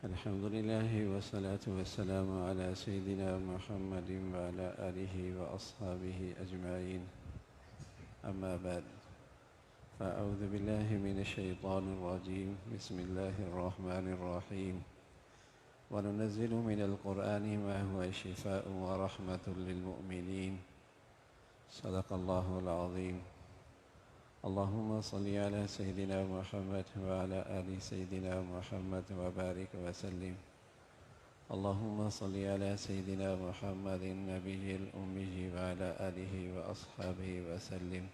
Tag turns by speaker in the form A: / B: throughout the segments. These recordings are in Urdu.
A: الحمد لله والصلاة والسلام على سيدنا محمد وعلى آله وأصحابه أجمعين. أما بعد، فأعوذ بالله من الشيطان الرجيم. بسم الله الرحمن الرحيم. وننزل من القرآن ما هو شفاء ورحمة للمؤمنين. صدق الله العظيم. اللهم صل على سيدنا محمد وعلى آل سيدنا محمد وبارك وسلم. اللهم صل على سيدنا محمد النبي الأمي وعلى آله وأصحابه وسلم.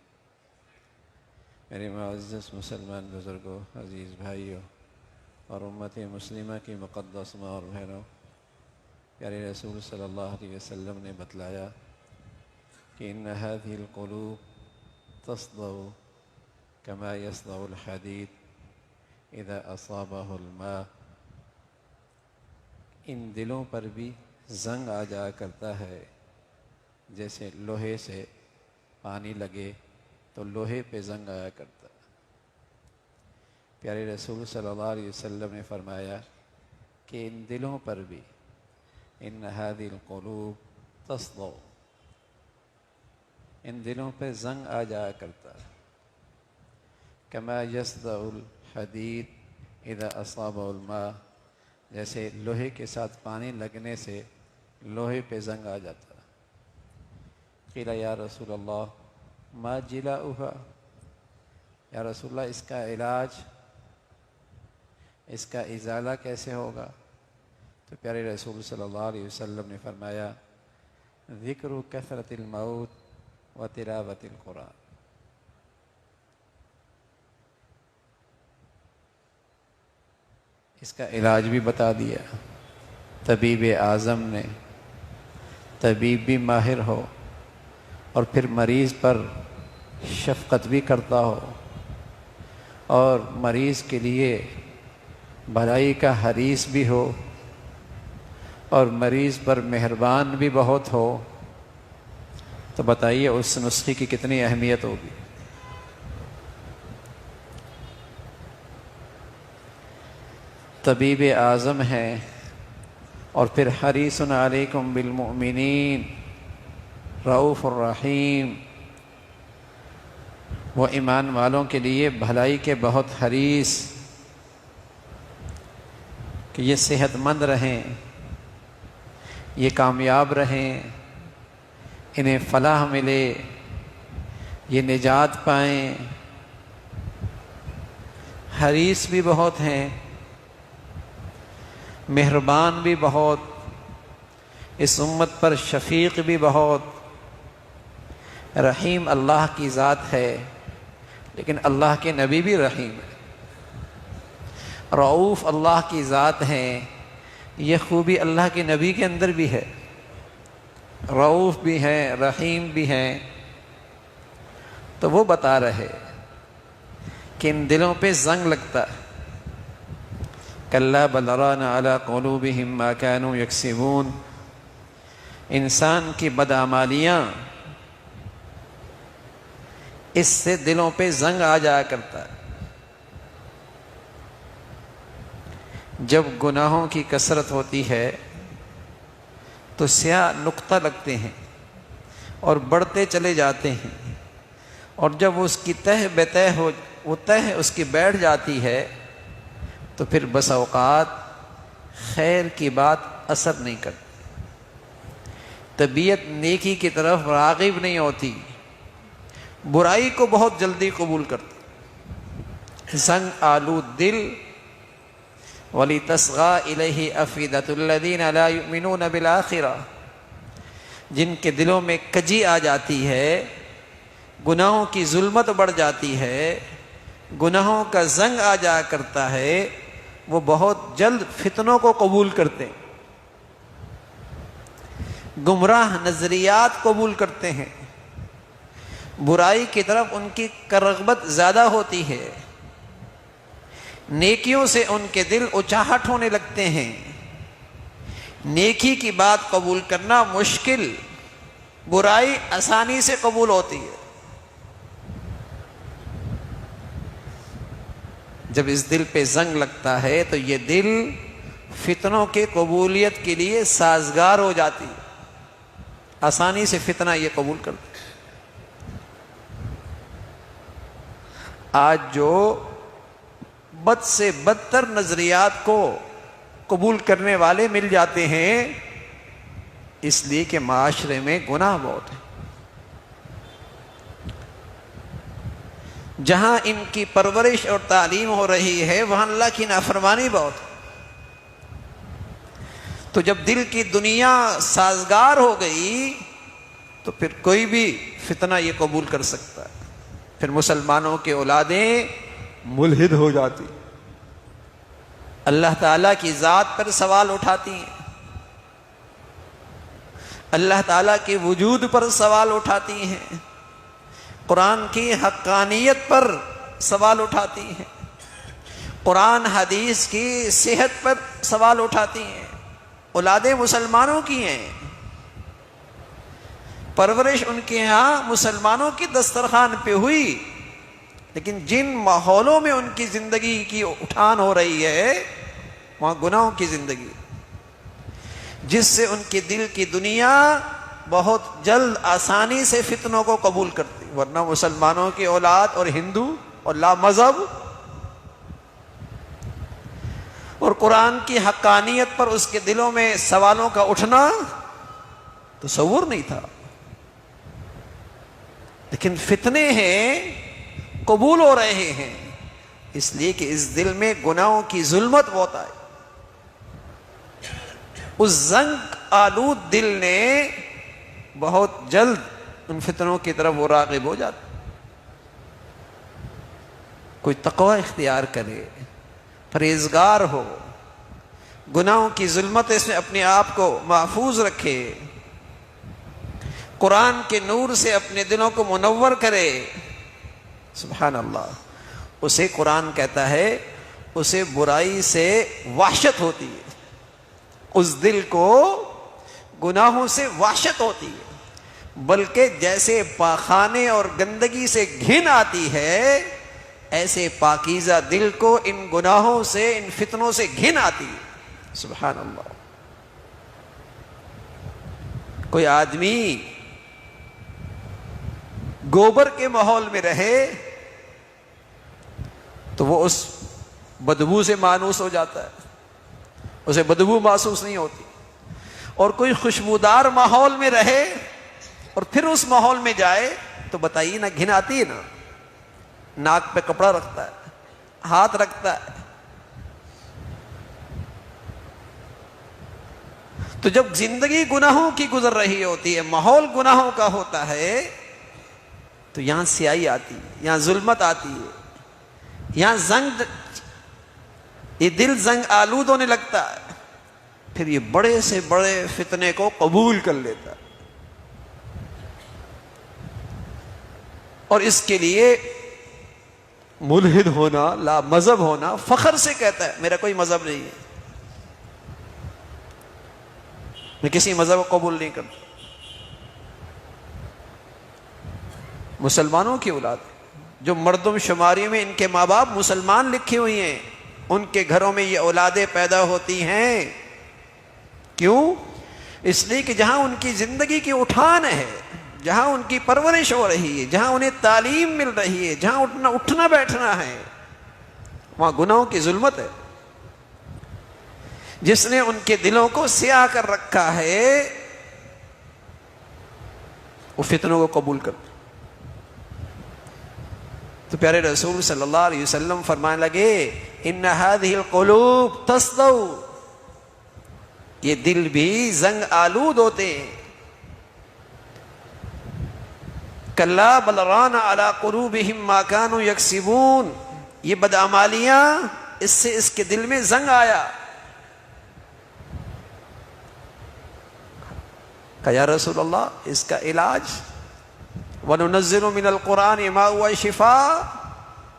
A: میرے معزز مسلمان بزرگوں، عزیز بھائیوں اور امت مسلمہ کی مقدس ماں اور بہنوں، پیارے رسول صلی اللہ علیہ وسلم نے بتلایا کہ ان هذه القلوب تصدع كما يصدع الحديد اذا اصابه الماء. ان دلوں پر بھی زنگ آ جایا کرتا ہے، جیسے لوہے سے پانی لگے تو لوہے پہ زنگ آیا کرتا ہے. پیارے رسول صلی اللہ علیہ وسلم نے فرمایا کہ ان دلوں پر بھی ان هذه القلوب تصدع، ان دلوں پہ زنگ آ جایا کرتا ہے. کما یصدع الحدید اذا اصابہ الماء، جیسے لوہے کے ساتھ پانی لگنے سے لوہے پہ زنگ آ جاتا. قیل یا رسول اللہ ما جلاؤها، یا رسول اللہ اس کا علاج، اس کا ازالہ کیسے ہوگا؟ تو پیارے رسول صلی اللہ علیہ وسلم نے فرمایا ذکر کثرت الموت و تلاوت القرآن. اس کا علاج بھی بتا دیا. طبیب اعظم نے، طبیب بھی ماہر ہو اور پھر مریض پر شفقت بھی کرتا ہو اور مریض کے لیے بھلائی کا حریص بھی ہو اور مریض پر مہربان بھی بہت ہو، تو بتائیے اس نسخے کی کتنی اہمیت ہوگی. طبیب اعظم ہے اور پھر حریص علیکم بالمؤمنین رؤوف الرحیم، وہ ایمان والوں کے لیے بھلائی کے بہت حریص، کہ یہ صحت مند رہیں، یہ کامیاب رہیں، انہیں فلاح ملے، یہ نجات پائیں. حریص بھی بہت ہیں، مہربان بھی بہت، اس امت پر شفیق بھی بہت. رحیم اللہ کی ذات ہے، لیکن اللہ کے نبی بھی رحیم ہے. رؤوف اللہ کی ذات ہے، یہ خوبی اللہ کے نبی کے اندر بھی ہے. رؤوف بھی ہیں، رحیم بھی ہیں. تو وہ بتا رہے کہ ان دلوں پہ زنگ لگتا ہے. کلا بل ران علی قلوبہم ما کانوا یکسبون، انسان کی بدعمالیاں اس سے دلوں پہ زنگ آ جایا کرتا ہے. جب گناہوں کی کثرت ہوتی ہے تو سیاہ نقطہ لگتے ہیں اور بڑھتے چلے جاتے ہیں، اور جب اس کی تہ بتہ ہو، وہ تہ اس کی بیٹھ جاتی ہے تو پھر بس اوقات خیر کی بات اثر نہیں کرتی، طبیعت نیکی کی طرف راغب نہیں ہوتی، برائی کو بہت جلدی قبول کرتی. زنگ آلود دل وَلِتَصْغَىٰ إِلَيْهِ أَفْئِدَةُ الَّذِينَ لَا يُؤْمِنُونَ بِالْآخِرَةِ، جن کے دلوں میں کجی آ جاتی ہے، گناہوں کی ظلمت بڑھ جاتی ہے، گناہوں کا زنگ آ جایا کرتا ہے، وہ بہت جلد فتنوں کو قبول کرتے ہیں، گمراہ نظریات قبول کرتے ہیں، برائی کی طرف ان کی رغبت زیادہ ہوتی ہے، نیکیوں سے ان کے دل اچاہٹ ہونے لگتے ہیں. نیکی کی بات قبول کرنا مشکل، برائی آسانی سے قبول ہوتی ہے. جب اس دل پہ زنگ لگتا ہے تو یہ دل فتنوں کے قبولیت کے لیے سازگار ہو جاتی ہے، آسانی سے فتنہ یہ قبول کرتے۔ آج جو بد سے بدتر نظریات کو قبول کرنے والے مل جاتے ہیں، اس لیے کہ معاشرے میں گناہ بہت ہے۔ جہاں ان کی پرورش اور تعلیم ہو رہی ہے وہاں اللہ کی نافرمانی بہت ہے۔ تو جب دل کی دنیا سازگار ہو گئی تو پھر کوئی بھی فتنہ یہ قبول کر سکتا ہے۔ پھر مسلمانوں کے اولادیں ملحد ہو جاتی، اللہ تعالیٰ کی ذات پر سوال اٹھاتی ہیں، اللہ تعالیٰ کے وجود پر سوال اٹھاتی ہیں، قرآن کی حقانیت پر سوال اٹھاتی ہیں، قرآن حدیث کی صحت پر سوال اٹھاتی ہیں۔ اولادیں مسلمانوں کی ہیں، پرورش ان کے ہاں مسلمانوں کی دسترخوان پہ ہوئی، لیکن جن ماحولوں میں ان کی زندگی کی اٹھان ہو رہی ہے وہاں گناہوں کی زندگی، جس سے ان کے دل کی دنیا بہت جلد آسانی سے فتنوں کو قبول کرتی۔ ورنہ مسلمانوں کی اولاد اور ہندو اور لا مذہب اور قرآن کی حقانیت پر اس کے دلوں میں سوالوں کا اٹھنا تصور نہیں تھا، لیکن فتنے ہیں قبول ہو رہے ہیں، اس لیے کہ اس دل میں گناہوں کی ظلمت بہت آئی۔ اس زنگ آلود دل نے بہت جلد ان فتنوں کی طرف وہ راغب ہو جاتا۔ کوئی تقوی اختیار کرے، پرہیزگار ہو، گناہوں کی ظلمت سے اپنے آپ کو محفوظ رکھے، قرآن کے نور سے اپنے دلوں کو منور کرے، سبحان اللہ، اسے قرآن کہتا ہے اسے برائی سے وحشت ہوتی ہے، اس دل کو گناہوں سے وحشت ہوتی ہے، بلکہ جیسے پاخانے اور گندگی سے گھن آتی ہے ایسے پاکیزہ دل کو ان گناہوں سے، ان فتنوں سے گھن آتی ہے، سبحان اللہ۔ کوئی آدمی گوبر کے ماحول میں رہے تو وہ اس بدبو سے مانوس ہو جاتا ہے، اسے بدبو محسوس نہیں ہوتی، اور کوئی خوشبودار ماحول میں رہے اور پھر اس ماحول میں جائے تو بتائیے نا، گھن آتی ہے نا، ناک پہ کپڑا رکھتا ہے، ہاتھ رکھتا ہے۔ تو جب زندگی گناہوں کی گزر رہی ہوتی ہے، ماحول گناہوں کا ہوتا ہے، تو یہاں سیاہی آتی ہے، یہاں ظلمت آتی ہے، یہاں زنگ، یہ دل زنگ آلود ہونے لگتا ہے، پھر یہ بڑے سے بڑے فتنے کو قبول کر لیتا ہے، اور اس کے لیے ملحد ہونا، لا مذہب ہونا، فخر سے کہتا ہے میرا کوئی مذہب نہیں ہے، میں کسی مذہب کو قبول نہیں کرتا۔ مسلمانوں کی اولاد جو مردم شماری میں ان کے ماں باپ مسلمان لکھے ہوئی ہیں، ان کے گھروں میں یہ اولادیں پیدا ہوتی ہیں، کیوں؟ اس لیے کہ جہاں ان کی زندگی کی اٹھان ہے، جہاں ان کی پرورش ہو رہی ہے، جہاں انہیں تعلیم مل رہی ہے، جہاں اٹھنا بیٹھنا ہے، وہاں گناہوں کی ظلمت ہے، جس نے ان کے دلوں کو سیاہ کر رکھا ہے، وہ فتنوں کو قبول کرتا۔ تو پیارے رسول صلی اللہ علیہ وسلم فرمانے لگے ان هذه القلوب تصدو، یہ دل بھی زنگ آلود ہوتے ہیں، کلا بل ران علی قلوبہم ما كانوا یکسبون، یہ بدعمالیاں اس سے اس کے دل میں زنگ آیا۔ کہ یا رسول اللہ اس کا علاج، وَنُنَزِّلُ مِنَ الْقُرْآنِ مَا هُوَ شِفَاءٌ،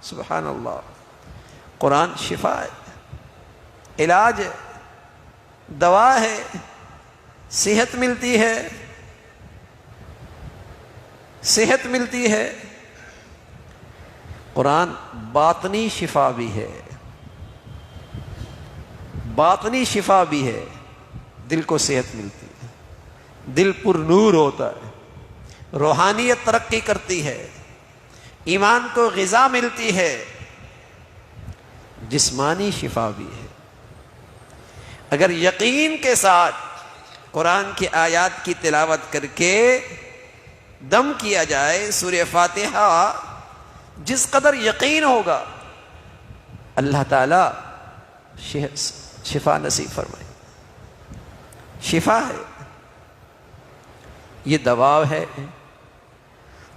A: سبحان اللہ، قرآن شفا ہے، علاج ہے، دوا ہے، صحت ملتی ہے، صحت ملتی ہے۔ قرآن باطنی شفا بھی ہے، باطنی شفا بھی ہے، دل کو صحت ملتی ہے، دل پر نور ہوتا ہے، روحانیت ترقی کرتی ہے، ایمان کو غذا ملتی ہے، جسمانی شفا بھی ہے۔ اگر یقین کے ساتھ قرآن کی آیات کی تلاوت کر کے دم کیا جائے، سورہ فاتحہ جس قدر یقین ہوگا اللہ تعالی شفا نصیب فرمائے۔ شفا ہے، یہ دوا ہے،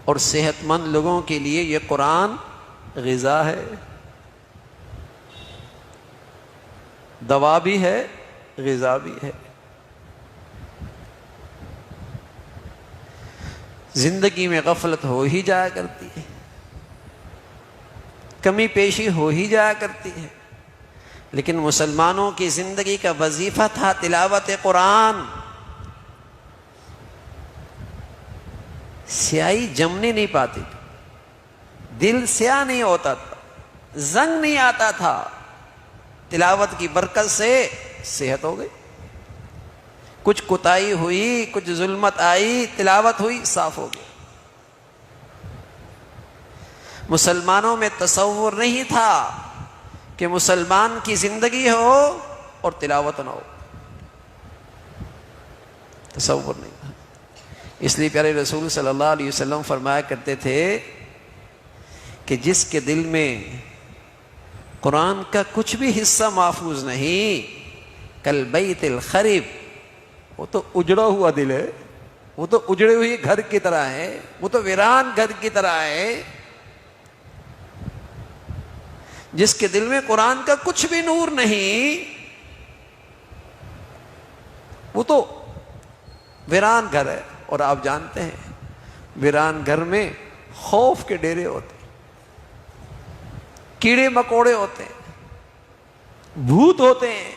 A: اور صحت مند لوگوں کے لیے یہ قرآن غذا ہے، دوا بھی ہے، غذا بھی ہے۔ زندگی میں غفلت ہو ہی جایا کرتی ہے، کمی پیشی ہو ہی جایا کرتی ہے، لیکن مسلمانوں کی زندگی کا وظیفہ تھا تلاوت قرآن۔ سیاہی جمنے نہیں پاتی، دل سیاہ نہیں ہوتا تھا، زنگ نہیں آتا تھا، تلاوت کی برکت سے صحت ہو گئی۔ کچھ کوتاہی ہوئی، کچھ ظلمت آئی، تلاوت ہوئی، صاف ہو گیا۔ مسلمانوں میں تصور نہیں تھا کہ مسلمان کی زندگی ہو اور تلاوت نہ ہو، تصور نہیں تھا۔ اس لیے پیارے رسول صلی اللہ علیہ وسلم فرمایا کرتے تھے کہ جس کے دل میں قرآن کا کچھ بھی حصہ محفوظ نہیں، کالبیت الخرب، وہ تو اجڑا ہوا دل ہے، وہ تو اجڑے ہوئے گھر کی طرح ہے، وہ تو ویران گھر کی طرح ہے۔ جس کے دل میں قرآن کا کچھ بھی نور نہیں، وہ تو ویران گھر ہے۔ اور آپ جانتے ہیں ویران گھر میں خوف کے ڈیرے ہوتے ہیں، کیڑے مکوڑے ہوتے ہیں، بھوت ہوتے ہیں۔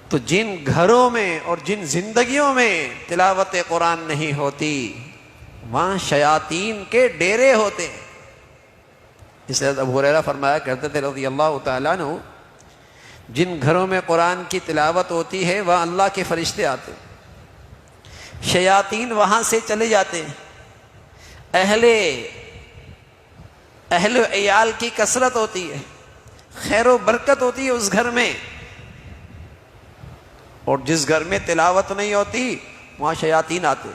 A: تو جن گھروں میں اور جن زندگیوں میں تلاوت قرآن نہیں ہوتی، وہاں شیاطین کے ڈیرے ہوتے ہیں۔ اس لیے ابو ہریرہ فرمایا کرتے تھے رضی اللہ تعالیٰ عنہ، جن گھروں میں قرآن کی تلاوت ہوتی ہے وہاں اللہ کے فرشتے آتے ہیں، شیاطین وہاں سے چلے جاتے ہیں، اہل و عیال کی کثرت ہوتی ہے، خیر و برکت ہوتی ہے اس گھر میں۔ اور جس گھر میں تلاوت نہیں ہوتی وہاں شیاطین آتے،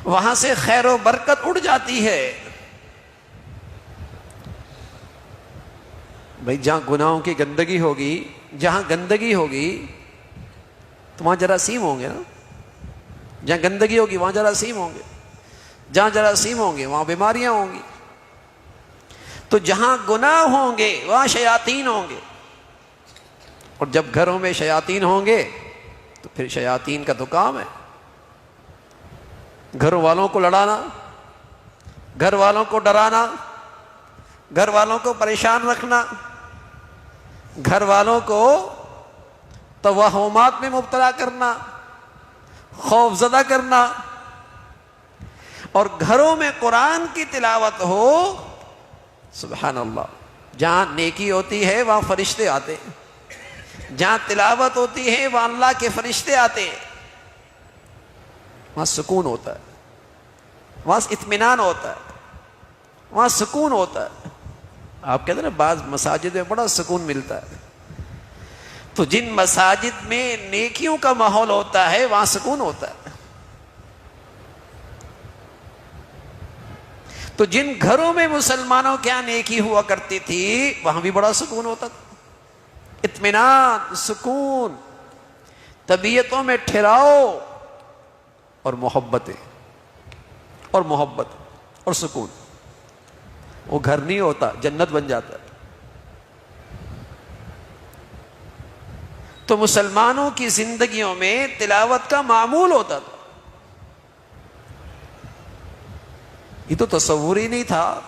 A: وہاں سے خیر و برکت اڑ جاتی ہے۔ بھائی جہاں گناہوں کی گندگی ہوگی، جہاں گندگی ہوگی تو وہاں جراثیم ہوں گے نا، جہاں گندگی ہوگی وہاں جراثیم ہوں گے، جہاں جراثیم ہوں گے وہاں بیماریاں ہوں گی۔ تو جہاں گناہ ہوں گے وہاں شیاطین ہوں گے، اور جب گھروں میں شیاطین ہوں گے تو پھر شیاطین کا تو کام ہے گھر والوں کو لڑانا، گھر والوں کو ڈرانا، گھر والوں کو پریشان رکھنا، گھر والوں کو توہمات میں مبتلا کرنا، خوف زدہ کرنا۔ اور گھروں میں قرآن کی تلاوت ہو، سبحان اللہ، جہاں نیکی ہوتی ہے وہاں فرشتے آتے ہیں، جہاں تلاوت ہوتی ہے وہاں اللہ کے فرشتے آتے ہیں، وہاں سکون ہوتا ہے، وہاں اطمینان ہوتا ہے، وہاں سکون ہوتا ہے۔ آپ کہتے ہیں نا بعض مساجد میں بڑا سکون ملتا ہے، تو جن مساجد میں نیکیوں کا ماحول ہوتا ہے وہاں سکون ہوتا ہے۔ تو جن گھروں میں مسلمانوں کے یہاں نیکی ہوا کرتی تھی وہاں بھی بڑا سکون ہوتا تھا، اطمینان، سکون، طبیعتوں میں ٹھہراؤ اور محبت اور سکون۔ وہ گھر نہیں ہوتا، جنت بن جاتا ہے۔ تو مسلمانوں کی زندگیوں میں تلاوت کا معمول ہوتا تھا۔ یہ تو تصور ہی نہیں تھا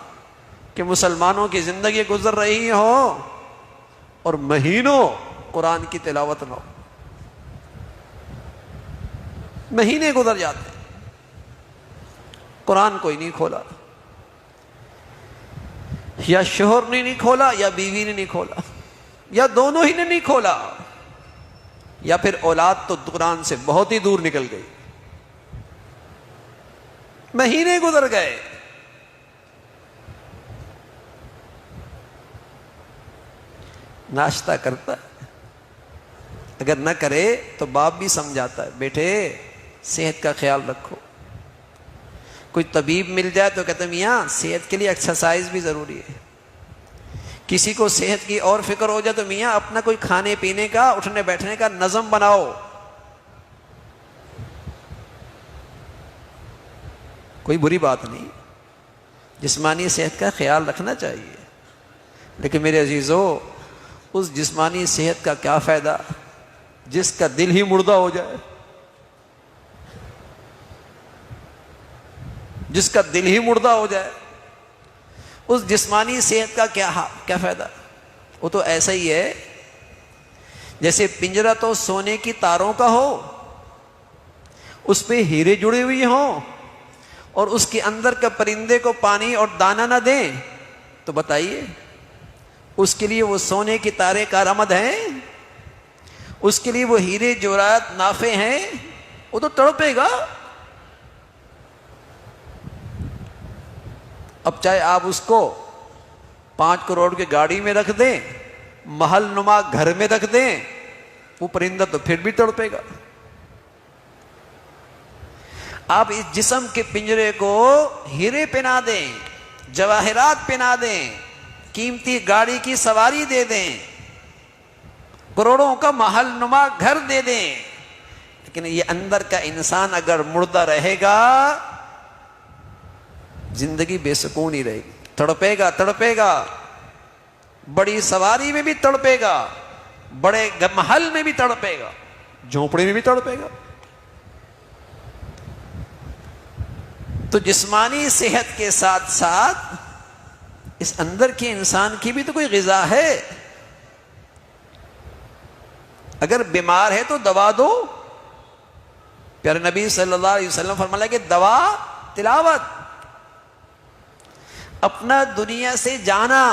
A: کہ مسلمانوں کی زندگی گزر رہی ہو اور مہینوں قرآن کی تلاوت نہ ہو، مہینے گزر جاتے، قرآن کوئی نہیں کھولا۔ یا شوہر نے نہیں کھولا یا بیوی نے نہیں کھولا یا دونوں ہی نے نہیں کھولا، یا پھر اولاد تو قرآن سے بہت ہی دور نکل گئی، مہینے گزر گئے، ناشتہ کرتا ہے، اگر نہ کرے تو باپ بھی سمجھاتا ہے بیٹے صحت کا خیال رکھو، کوئی طبیب مل جائے تو کہتے ہیں میاں صحت کے لیے ایکسرسائز بھی ضروری ہے، کسی کو صحت کی اور فکر ہو جائے تو میاں اپنا کوئی کھانے پینے کا اٹھنے بیٹھنے کا نظم بناؤ، کوئی بری بات نہیں، جسمانی صحت کا خیال رکھنا چاہیے، لیکن میرے عزیزو اس جسمانی صحت کا کیا فائدہ جس کا دل ہی مردہ ہو جائے، جس کا دل ہی مردہ ہو جائے، اس جسمانی صحت کا کیا فائدہ؟ وہ تو ایسا ہی ہے جیسے پنجرہ تو سونے کی تاروں کا ہو، اس پہ ہیرے جڑے ہوئے ہوں، اور اس کے اندر کا پرندے کو پانی اور دانہ نہ دیں تو بتائیے اس کے لیے وہ سونے کی تارے کارآمد ہیں؟ اس کے لیے وہ ہیرے جواہرات نافع ہیں؟ وہ تو تڑپے گا۔ اب چاہے آپ اس کو 5 کروڑ کی گاڑی میں رکھ دیں، محل نما گھر میں رکھ دیں، وہ پرندہ تو پھر بھی تڑپے گا۔ آپ اس جسم کے پنجرے کو ہیرے پہنا دیں، جواہرات پہنا دیں، قیمتی گاڑی کی سواری دے دیں، کروڑوں کا محل نما گھر دے دیں، لیکن یہ اندر کا انسان اگر مردہ رہے گا زندگی بے سکون ہی رہے گی، تڑپے گا، بڑی سواری میں بھی تڑپے گا، بڑے محل میں بھی تڑپے گا، جھونپڑی میں بھی تڑپے گا۔ تو جسمانی صحت کے ساتھ ساتھ اس اندر کے انسان کی بھی تو کوئی غذا ہے۔ اگر بیمار ہے تو دوا دو، پیارے نبی صلی اللہ علیہ وسلم فرمایا کہ دوا تلاوت، اپنا دنیا سے جانا،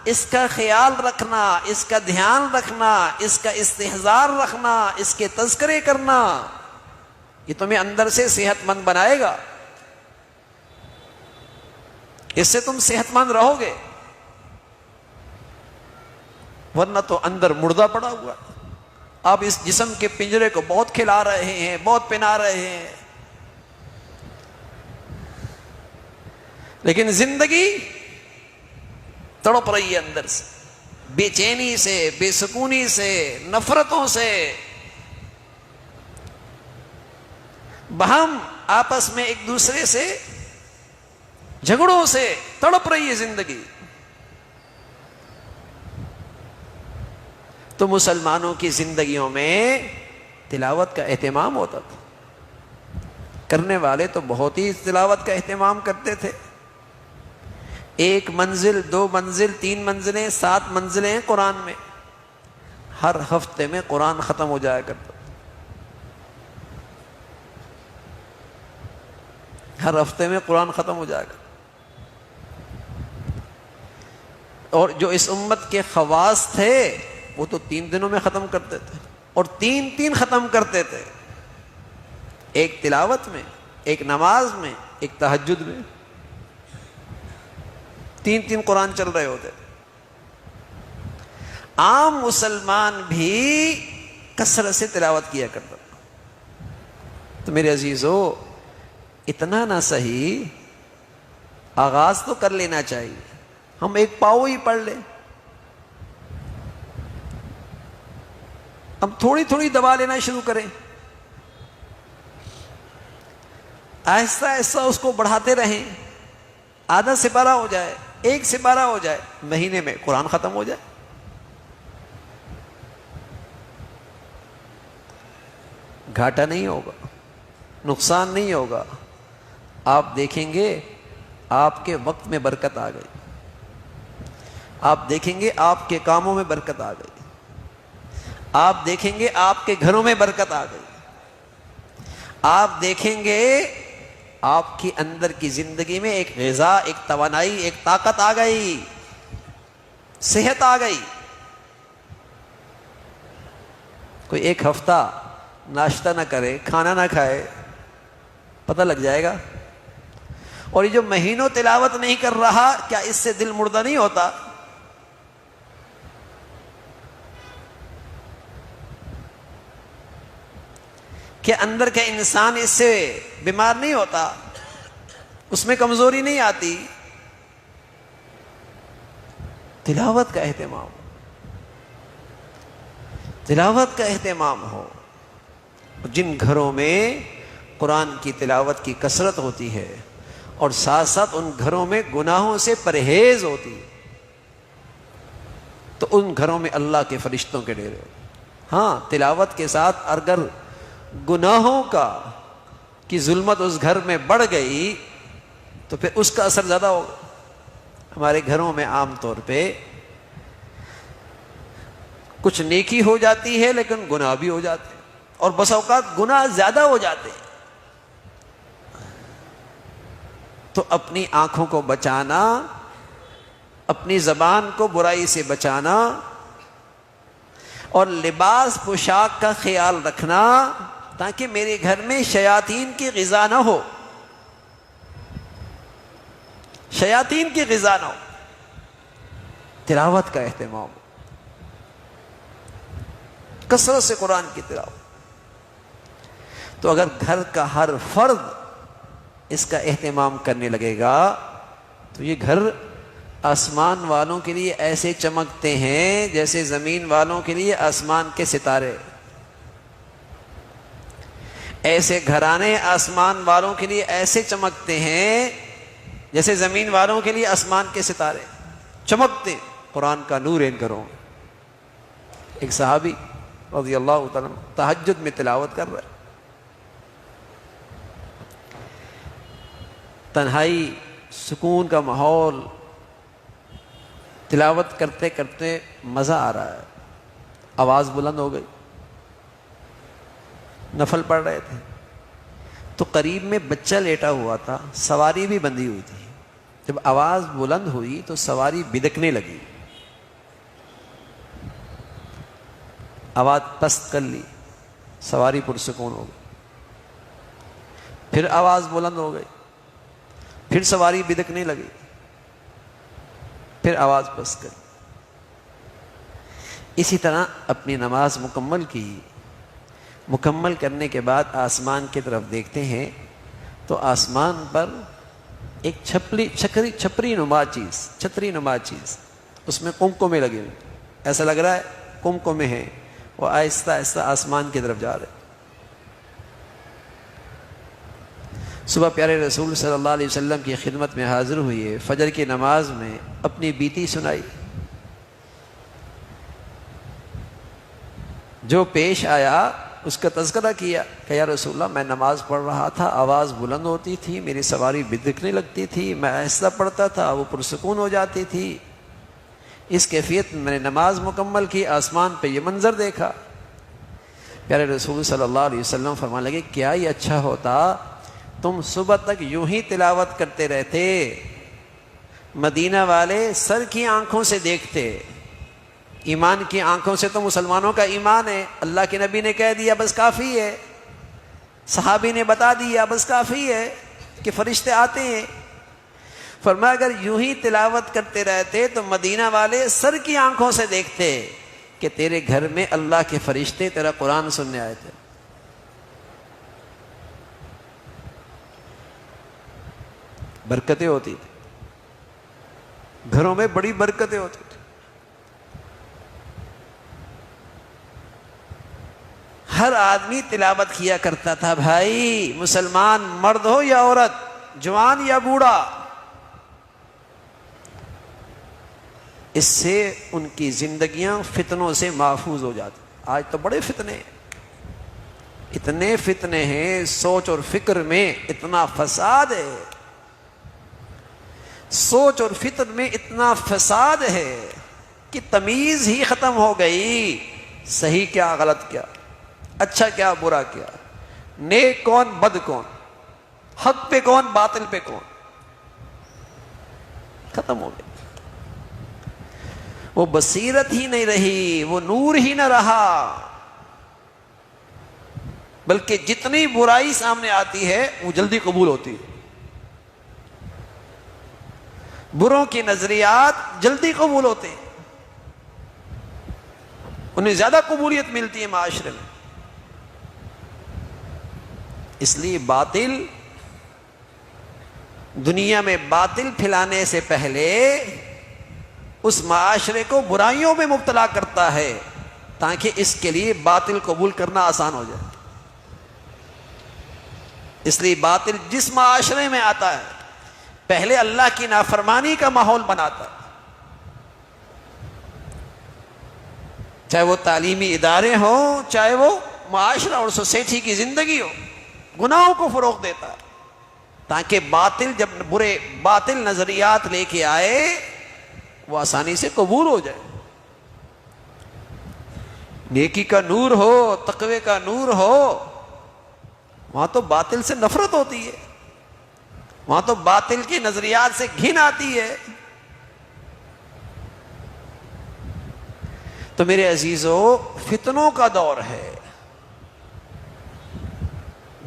A: اس کا خیال رکھنا، اس کا دھیان رکھنا، اس کا استحضار رکھنا، اس کے تذکرے کرنا، یہ تمہیں اندر سے صحت مند بنائے گا، اس سے تم صحت مند رہو گے، ورنہ تو اندر مردہ پڑا ہوا۔ آپ اس جسم کے پنجرے کو بہت کھلا رہے ہیں، بہت پہنا رہے ہیں، لیکن زندگی تڑپ رہی ہے اندر سے، بے چینی سے، بے سکونی سے، نفرتوں سے، بہم آپس میں ایک دوسرے سے جھگڑوں سے تڑپ رہی ہے زندگی۔ تو مسلمانوں کی زندگیوں میں تلاوت کا اہتمام ہوتا تھا، کرنے والے تو بہت ہی تلاوت کا اہتمام کرتے تھے، 1 منزل 2 منزل 3 منزلیں 7 منزلیں قرآن میں، ہر ہفتے میں قرآن ختم ہو جایا کرتا، ہر ہفتے میں قرآن ختم ہو جائے گا۔ اور جو اس امت کے خواص تھے وہ تو 3 دنوں میں ختم کرتے تھے، اور 3 ختم کرتے تھے، ایک تلاوت میں، ایک نماز میں، ایک تہجد میں، 3 قرآن چل رہے ہوتے تھے۔ عام مسلمان بھی کثرت سے تلاوت کیا کرتا تھا۔ تو میرے عزیزو اتنا نہ صحیح، آغاز تو کر لینا چاہیے، ہم 1 پاؤ ہی پڑھ لیں، ہم تھوڑی تھوڑی دبا لینا شروع کریں، آہستہ آہستہ اس کو بڑھاتے رہیں، آدھا سپارہ ہو جائے، 1 سپارہ ہو جائے، مہینے میں قرآن ختم ہو جائے۔ گھاٹا نہیں ہوگا، نقصان نہیں ہوگا، آپ دیکھیں گے آپ کے وقت میں برکت آ گئی، آپ دیکھیں گے آپ کے کاموں میں برکت آ گئی، آپ دیکھیں گے آپ کے گھروں میں برکت آ گئی، آپ دیکھیں گے آپ کی اندر کی زندگی میں ایک غذا، ایک توانائی، ایک طاقت آ گئی، صحت آ گئی، کوئی ایک ہفتہ ناشتہ نہ کرے، کھانا نہ کھائے، پتہ لگ جائے گا۔ اور یہ جو مہینوں تلاوت نہیں کر رہا، کیا اس سے دل مردہ نہیں ہوتا؟ کہ اندر کا انسان اس سے بیمار نہیں ہوتا، اس میں کمزوری نہیں آتی؟ تلاوت کا اہتمام، تلاوت کا اہتمام ہو۔ جن گھروں میں قرآن کی تلاوت کی کثرت ہوتی ہے اور ساتھ ساتھ ان گھروں میں گناہوں سے پرہیز ہوتی، تو ان گھروں میں اللہ کے فرشتوں کے ڈیرے ہوتے۔ ہاں، تلاوت کے ساتھ اگر گناہوں کی ظلمت اس گھر میں بڑھ گئی تو پھر اس کا اثر زیادہ ہوگا۔ ہمارے گھروں میں عام طور پہ کچھ نیکی ہو جاتی ہے لیکن گناہ بھی ہو جاتے ہیں، اور بس اوقات گناہ زیادہ ہو جاتے ہیں۔ تو اپنی آنکھوں کو بچانا، اپنی زبان کو برائی سے بچانا، اور لباس پوشاک کا خیال رکھنا تاکہ میرے گھر میں شیاطین کی غذا نہ ہو، شیاطین کی غذا نہ ہو۔ تلاوت کا اہتمام، کثرت سے قرآن کی تلاوت۔ تو اگر گھر کا ہر فرد اس کا اہتمام کرنے لگے گا تو یہ گھر آسمان والوں کے لیے ایسے چمکتے ہیں جیسے زمین والوں کے لیے آسمان کے ستارے، ایسے گھرانے آسمان والوں کے لیے ایسے چمکتے ہیں جیسے زمین والوں کے لیے آسمان کے ستارے چمکتے۔ قرآن کا نور ان گھروں میں۔ ایک صحابی رضی اللہ تعالیٰ تہجد میں تلاوت کر رہے، تنہائی، سکون کا ماحول، تلاوت کرتے کرتے مزہ آ رہا ہے، آواز بلند ہو گئی، نفل پڑھ رہے تھے تو قریب میں بچہ لیٹا ہوا تھا، سواری بھی بندھی ہوئی تھی۔ جب آواز بلند ہوئی تو سواری بدکنے لگی، آواز پست کر لی، سواری پرسکون ہو گئی۔ پھر آواز بلند ہو گئی، پھر سواری بدکنے لگی، پھر آواز پست کر۔ اسی طرح اپنی نماز مکمل کی، مکمل کرنے کے بعد آسمان کی طرف دیکھتے ہیں تو آسمان پر ایک چھتری نما چیز، اس میں قمقمے لگے ہوئے، ایسا لگ رہا ہے قمقمے ہیں، وہ آہستہ آہستہ آسمان کی طرف جا رہے۔ صبح پیارے رسول صلی اللہ علیہ وسلم کی خدمت میں حاضر ہوئے، فجر کی نماز میں اپنی بیتی سنائی، جو پیش آیا اس کا تذکرہ کیا کہ یا رسول اللہ، میں نماز پڑھ رہا تھا، آواز بلند ہوتی تھی، میری سواری بدکنے لگتی تھی، میں آہستہ پڑھتا تھا، وہ پرسکون ہو جاتی تھی، اس کیفیت میں نے نماز مکمل کی، آسمان پہ یہ منظر دیکھا۔ پیارے رسول صلی اللہ علیہ وسلم فرمانے لگے، کیا یہ اچھا ہوتا تم صبح تک یوں ہی تلاوت کرتے رہتے، مدینہ والے سر کی آنکھوں سے دیکھتے۔ ایمان کی آنکھوں سے تو مسلمانوں کا ایمان ہے، اللہ کے نبی نے کہہ دیا بس کافی ہے، صحابی نے بتا دیا بس کافی ہے کہ فرشتے آتے ہیں۔ فرمایا اگر یوں ہی تلاوت کرتے رہتے تو مدینہ والے سر کی آنکھوں سے دیکھتے کہ تیرے گھر میں اللہ کے فرشتے تیرا قرآن سننے آئے تھے۔ برکتیں ہوتی تھی گھروں میں، بڑی برکتیں ہوتی تھی۔ ہر آدمی تلاوت کیا کرتا تھا بھائی، مسلمان مرد ہو یا عورت، جوان یا بوڑھا، اس سے ان کی زندگیاں فتنوں سے محفوظ ہو جاتی۔ آج تو بڑے فتنے ہیں، اتنے فتنے ہیں، سوچ اور فکر میں اتنا فساد ہے، سوچ اور فکر میں اتنا فساد ہے کہ تمیز ہی ختم ہو گئی، صحیح کیا غلط کیا، اچھا کیا برا کیا، نیک کون بد کون، حق پہ کون باطل پہ کون، ختم ہو گئی۔ وہ بصیرت ہی نہیں رہی، وہ نور ہی نہ رہا، بلکہ جتنی برائی سامنے آتی ہے وہ جلدی قبول ہوتی ہے، بروں کے نظریات جلدی قبول ہوتے ہیں، انہیں زیادہ قبولیت ملتی ہے معاشرے میں۔ اس لیے باطل، دنیا میں باطل پھیلانے سے پہلے اس معاشرے کو برائیوں میں مبتلا کرتا ہے تاکہ اس کے لیے باطل قبول کرنا آسان ہو جائے۔ اس لیے باطل جس معاشرے میں آتا ہے پہلے اللہ کی نافرمانی کا ماحول بناتا ہے، چاہے وہ تعلیمی ادارے ہوں، چاہے وہ معاشرہ اور سوسائٹی کی زندگی ہو، گناہوں کو فروغ دیتا ہے تاکہ باطل جب برے باطل نظریات لے کے آئے وہ آسانی سے قبول ہو جائے۔ نیکی کا نور ہو، تقوی کا نور ہو، وہاں تو باطل سے نفرت ہوتی ہے، وہاں تو باطل کی نظریات سے گھن آتی ہے۔ تو میرے عزیزو، فتنوں کا دور ہے،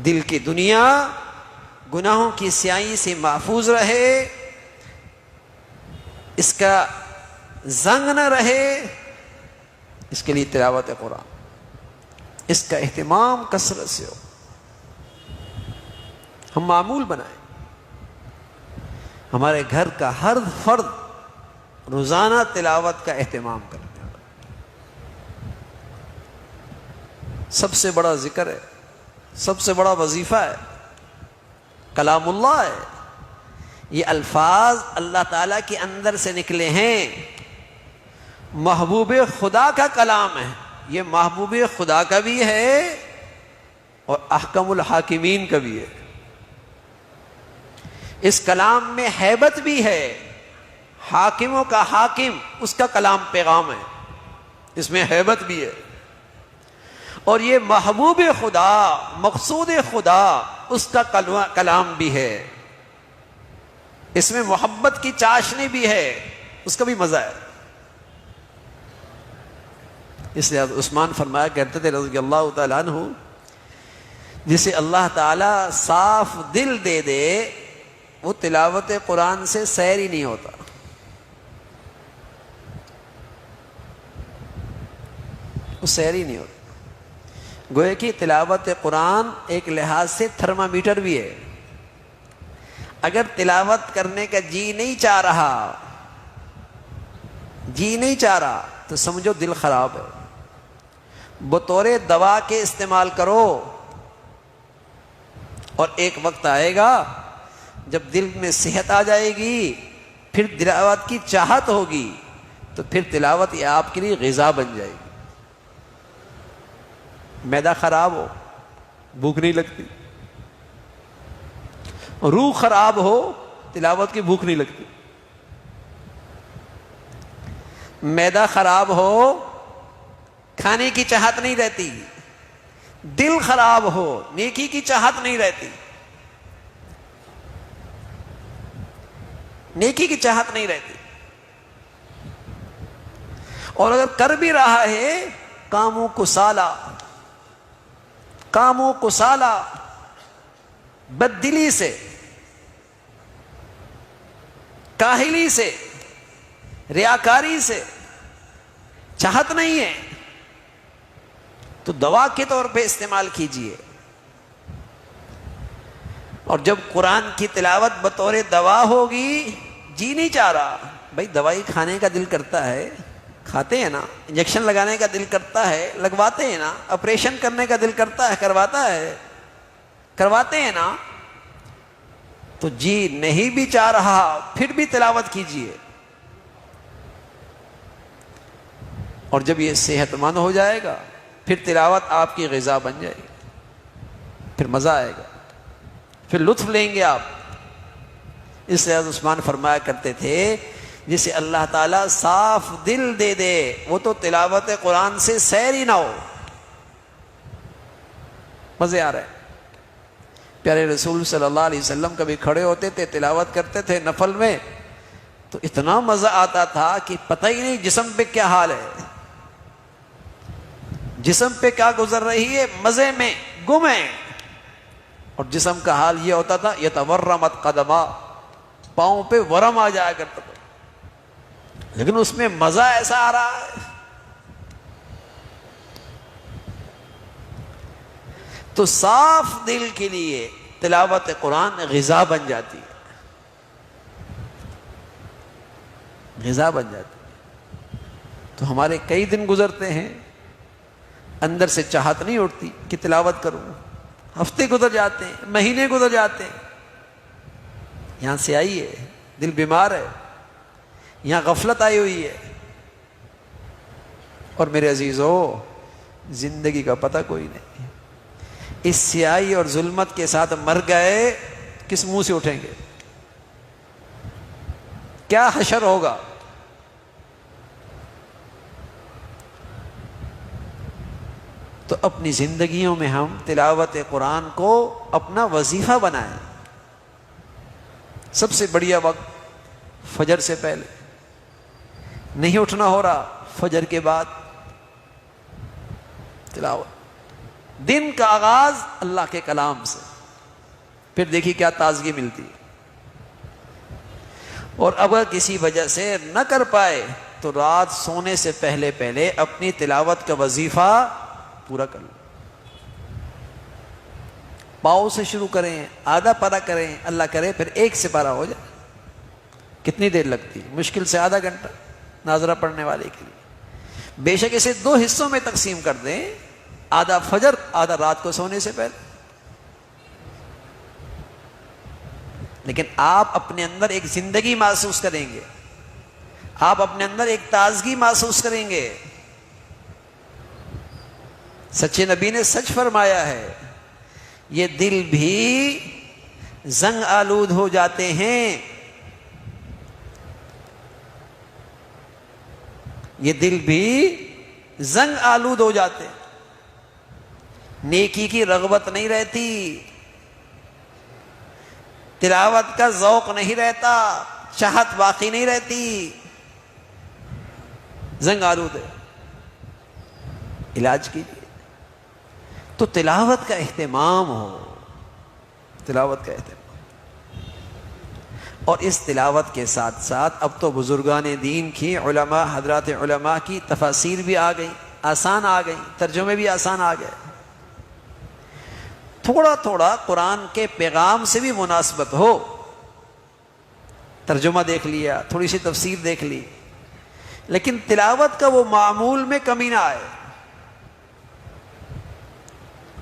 A: دل کی دنیا گناہوں کی سیاہی سے محفوظ رہے، اس کا زنگ نہ رہے، اس کے لیے تلاوت قرآن، اس کا اہتمام کثرت سے ہو، ہم معمول بنائیں، ہمارے گھر کا ہر فرد روزانہ تلاوت کا اہتمام کرے۔ سب سے بڑا ذکر ہے، سب سے بڑا وظیفہ ہے، کلام اللہ ہے، یہ الفاظ اللہ تعالیٰ کے اندر سے نکلے ہیں، محبوب خدا کا کلام ہے، یہ محبوب خدا کا بھی ہے اور احکم الحاکمین کا بھی ہے۔ اس کلام میں ہیبت بھی ہے، حاکموں کا حاکم، اس کا کلام پیغام ہے، اس میں ہیبت بھی ہے، اور یہ محبوب خدا، مقصود خدا، اس کا کلام بھی ہے، اس میں محبت کی چاشنی بھی ہے، اس کا بھی مزہ ہے۔ اس لیے عثمان فرمایا کرتے تھے رضی اللہ تعالیٰ عنہ، جسے اللہ تعالیٰ صاف دل دے دے وہ تلاوت قرآن سے سیر ہی نہیں ہوتا۔ وہ سیر ہی نہیں ہوتا۔ گویا کہ تلاوت قرآن ایک لحاظ سے تھرمامیٹر بھی ہے، اگر تلاوت کرنے کا جی نہیں چاہ رہا تو سمجھو دل خراب ہے، بطور دوا کے استعمال کرو، اور ایک وقت آئے گا جب دل میں صحت آ جائے گی، پھر تلاوت کی چاہت ہوگی، تو پھر تلاوت یہ آپ کے لیے غذا بن جائے گی۔ معدہ خراب ہو، بھوک نہیں لگتی، روح خراب ہو، تلاوت کی بھوک نہیں لگتی، معدہ خراب ہو، کھانے کی چاہت نہیں رہتی، دل خراب ہو، نیکی کی چاہت نہیں رہتی، نیکی کی چاہت نہیں رہتی، اور اگر کر بھی رہا ہے کاموں کسالہ، بددلی سے، کاہلی سے، ریاکاری سے، چاہت نہیں ہے، تو دوا کے طور پہ استعمال کیجئے۔ اور جب قرآن کی تلاوت بطور دوا ہوگی، جی نہیں چاہ رہا، بھائی دوائی کھانے کا دل کرتا ہے، کھاتے ہیں نا، انجیکشن لگانے کا دل کرتا ہے، لگواتے ہیں نا، آپریشن کرنے کا دل کرتا ہے، کرواتے ہیں نا، تو جی نہیں بھی چاہ رہا پھر بھی تلاوت کیجئے، اور جب یہ صحت مند ہو جائے گا پھر تلاوت آپ کی غذا بن جائے گی، پھر مزہ آئے گا، پھر لطف لیں گے آپ۔ اس لیے عثمان فرمایا کرتے تھے، جسے اللہ تعالیٰ صاف دل دے دے وہ تو تلاوت قرآن سے سیر ہی نہ ہو۔ مزے آ رہے ہیں۔ پیارے رسول صلی اللہ علیہ وسلم کبھی کھڑے ہوتے تھے، تلاوت کرتے تھے نفل میں، تو اتنا مزہ آتا تھا کہ پتہ ہی نہیں جسم پہ کیا حال ہے، جسم پہ کیا گزر رہی ہے، مزے میں گم ہے. اور جسم کا حال یہ ہوتا تھا یتورمت قدما، پاؤں پہ ورم آ جایا کرتا تھا، لیکن اس میں مزہ ایسا آ رہا ہے. تو صاف دل کے لیے تلاوت قرآن غذا بن جاتی ہے، غذا بن جاتی ہے. تو ہمارے کئی دن گزرتے ہیں، اندر سے چاہت نہیں اٹھتی کہ تلاوت کروں، ہفتے گزر جاتے ہیں، مہینے گزر جاتے ہیں. یہاں سے آئی ہے، دل بیمار ہے، یہاں غفلت آئی ہوئی ہے. اور میرے عزیزو، زندگی کا پتہ کوئی نہیں، اس سیاہی اور ظلمت کے ساتھ مر گئے، کس منہ سے اٹھیں گے؟ کیا حشر ہوگا؟ تو اپنی زندگیوں میں ہم تلاوت قرآن کو اپنا وظیفہ بنائیں. سب سے بڑھیا وقت فجر سے پہلے، نہیں اٹھنا ہو رہا فجر کے بعد تلاوت. دن کا آغاز اللہ کے کلام سے، پھر دیکھیے کیا تازگی ملتی ہے. اور اگر کسی وجہ سے نہ کر پائے تو رات سونے سے پہلے پہلے اپنی تلاوت کا وظیفہ پورا کر لو. پاؤں سے شروع کریں، آدھا پارہ کریں، اللہ کرے پھر 1 سپارہ ہو جائے. کتنی دیر لگتی؟ مشکل سے آدھا گھنٹہ ناظرہ پڑھنے والے کے لیے. بے شک اسے 2 حصوں میں تقسیم کر دیں، آدھا فجر، آدھا رات کو سونے سے پہلے. لیکن آپ اپنے اندر ایک زندگی محسوس کریں گے، آپ اپنے اندر ایک تازگی محسوس کریں گے. سچے نبی نے سچ فرمایا ہے، یہ دل بھی زنگ آلود ہو جاتے ہیں، یہ دل بھی زنگ آلود ہو جاتے ہیں. نیکی کی رغبت نہیں رہتی، تلاوت کا ذوق نہیں رہتا، چاہت باقی نہیں رہتی، زنگ آلود ہے. علاج کیجیے تو تلاوت کا اہتمام ہو، تلاوت کا اہتمام. اور اس تلاوت کے ساتھ ساتھ اب تو بزرگان دین کی، علماء، حضرات علماء کی تفاسیر بھی آ گئی، آسان آ گئی، ترجمے بھی آسان آ گئے. تھوڑا تھوڑا قرآن کے پیغام سے بھی مناسبت ہو، ترجمہ دیکھ لیا، تھوڑی سی تفسیر دیکھ لی، لیکن تلاوت کا وہ معمول میں کمی نہ آئے.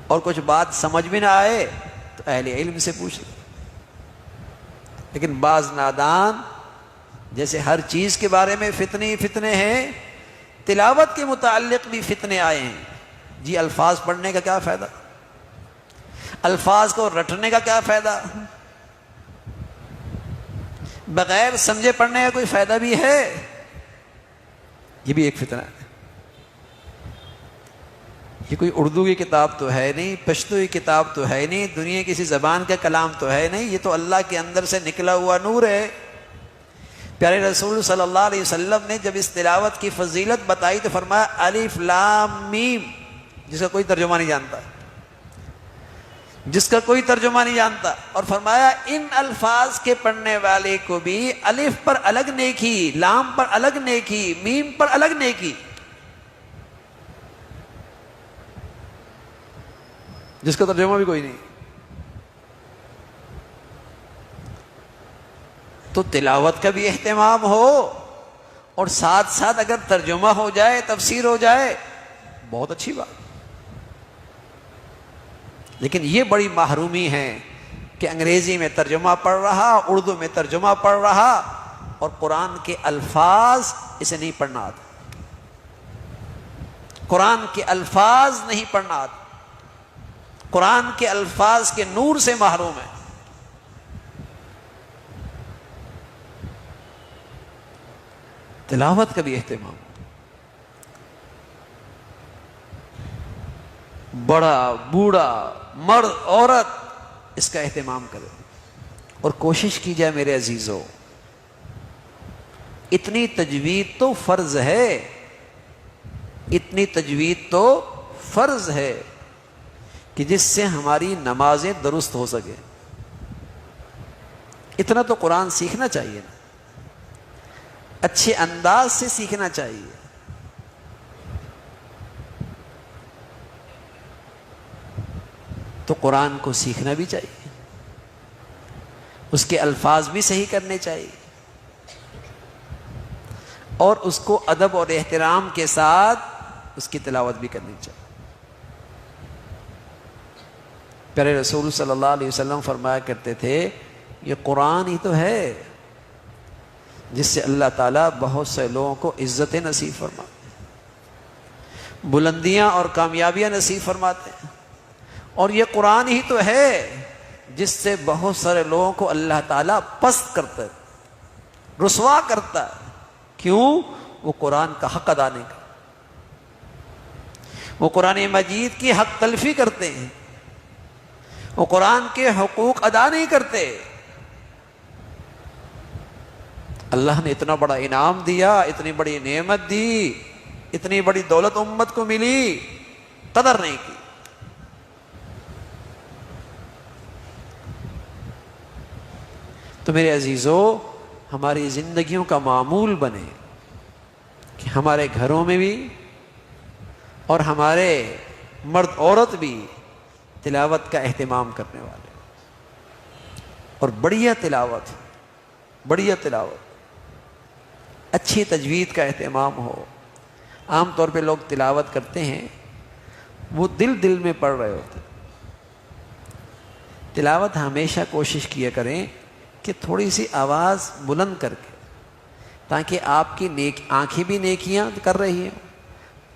A: اور کچھ بات سمجھ میں نہ آئے تو اہل علم سے پوچھ لیں. لیکن بعض نادان، جیسے ہر چیز کے بارے میں فتنے ہی فتنے ہیں، تلاوت کے متعلق بھی فتنے آئے ہیں. جی الفاظ پڑھنے کا کیا فائدہ، الفاظ کو رٹنے کا کیا فائدہ، بغیر سمجھے پڑھنے کا کوئی فائدہ بھی ہے؟ یہ بھی ایک فتنہ ہے. یہ کوئی اردو کی کتاب تو ہے نہیں، پشتو کی کتاب تو ہے نہیں، دنیا کسی زبان کا کلام تو ہے نہیں، یہ تو اللہ کے اندر سے نکلا ہوا نور ہے. پیارے رسول صلی اللہ علیہ وسلم نے جب اس تلاوت کی فضیلت بتائی تو فرمایا الف لام میم، جس کا کوئی ترجمہ نہیں جانتا، جس کا کوئی ترجمہ نہیں جانتا. اور فرمایا ان الفاظ کے پڑھنے والے کو بھی الف پر الگ نیکی، لام پر الگ نیکی، میم پر الگ نیکی. جس کا ترجمہ بھی کوئی نہیں. تو تلاوت کا بھی اہتمام ہو، اور ساتھ ساتھ اگر ترجمہ ہو جائے، تفسیر ہو جائے، بہت اچھی بات. لیکن یہ بڑی محرومی ہے کہ انگریزی میں ترجمہ پڑھ رہا، اردو میں ترجمہ پڑھ رہا، اور قرآن کے الفاظ اسے نہیں پڑھنا آتا، قرآن کے الفاظ نہیں پڑھنا آتا، قرآن کے الفاظ کے نور سے محروم ہے. تلاوت کا بھی اہتمام، بڑا بوڑھا مرد عورت اس کا اہتمام کرے. اور کوشش کی جائے میرے عزیزو، اتنی تجوید تو فرض ہے، اتنی تجوید تو فرض ہے کہ جس سے ہماری نمازیں درست ہو سکے. اتنا تو قرآن سیکھنا چاہیے نا، اچھے انداز سے سیکھنا چاہیے. تو قرآن کو سیکھنا بھی چاہیے، اس کے الفاظ بھی صحیح کرنے چاہیے، اور اس کو ادب اور احترام کے ساتھ اس کی تلاوت بھی کرنی چاہیے. پیارے رسول صلی اللہ علیہ وسلم فرمایا کرتے تھے یہ قرآن ہی تو ہے جس سے اللہ تعالیٰ بہت سے لوگوں کو عزت نصیب فرماتے ہیں، بلندیاں اور کامیابیاں نصیب فرماتے ہیں. اور یہ قرآن ہی تو ہے جس سے بہت سارے لوگوں کو اللہ تعالیٰ پست کرتا ہے، رسوا کرتا ہے. کیوں؟ وہ قرآن کا حق ادا نہیں کرتے، وہ قرآن مجید کی حق تلفی کرتے ہیں، وہ قرآن کے حقوق ادا نہیں کرتے. اللہ نے اتنا بڑا انعام دیا، اتنی بڑی نعمت دی، اتنی بڑی دولت امت کو ملی، قدر نہیں کی. تو میرے عزیزو، ہماری زندگیوں کا معمول بنے کہ ہمارے گھروں میں بھی اور ہمارے مرد عورت بھی تلاوت کا اہتمام کرنے والے، اور بڑھیا تلاوت، بڑھیا تلاوت، اچھی تجوید کا اہتمام ہو. عام طور پہ لوگ تلاوت کرتے ہیں وہ دل میں پڑھ رہے ہوتے. تلاوت ہمیشہ کوشش کیا کریں کہ تھوڑی سی آواز بلند کر کے، تاکہ آپ کی آنکھیں بھی نیکیاں کر رہی ہیں،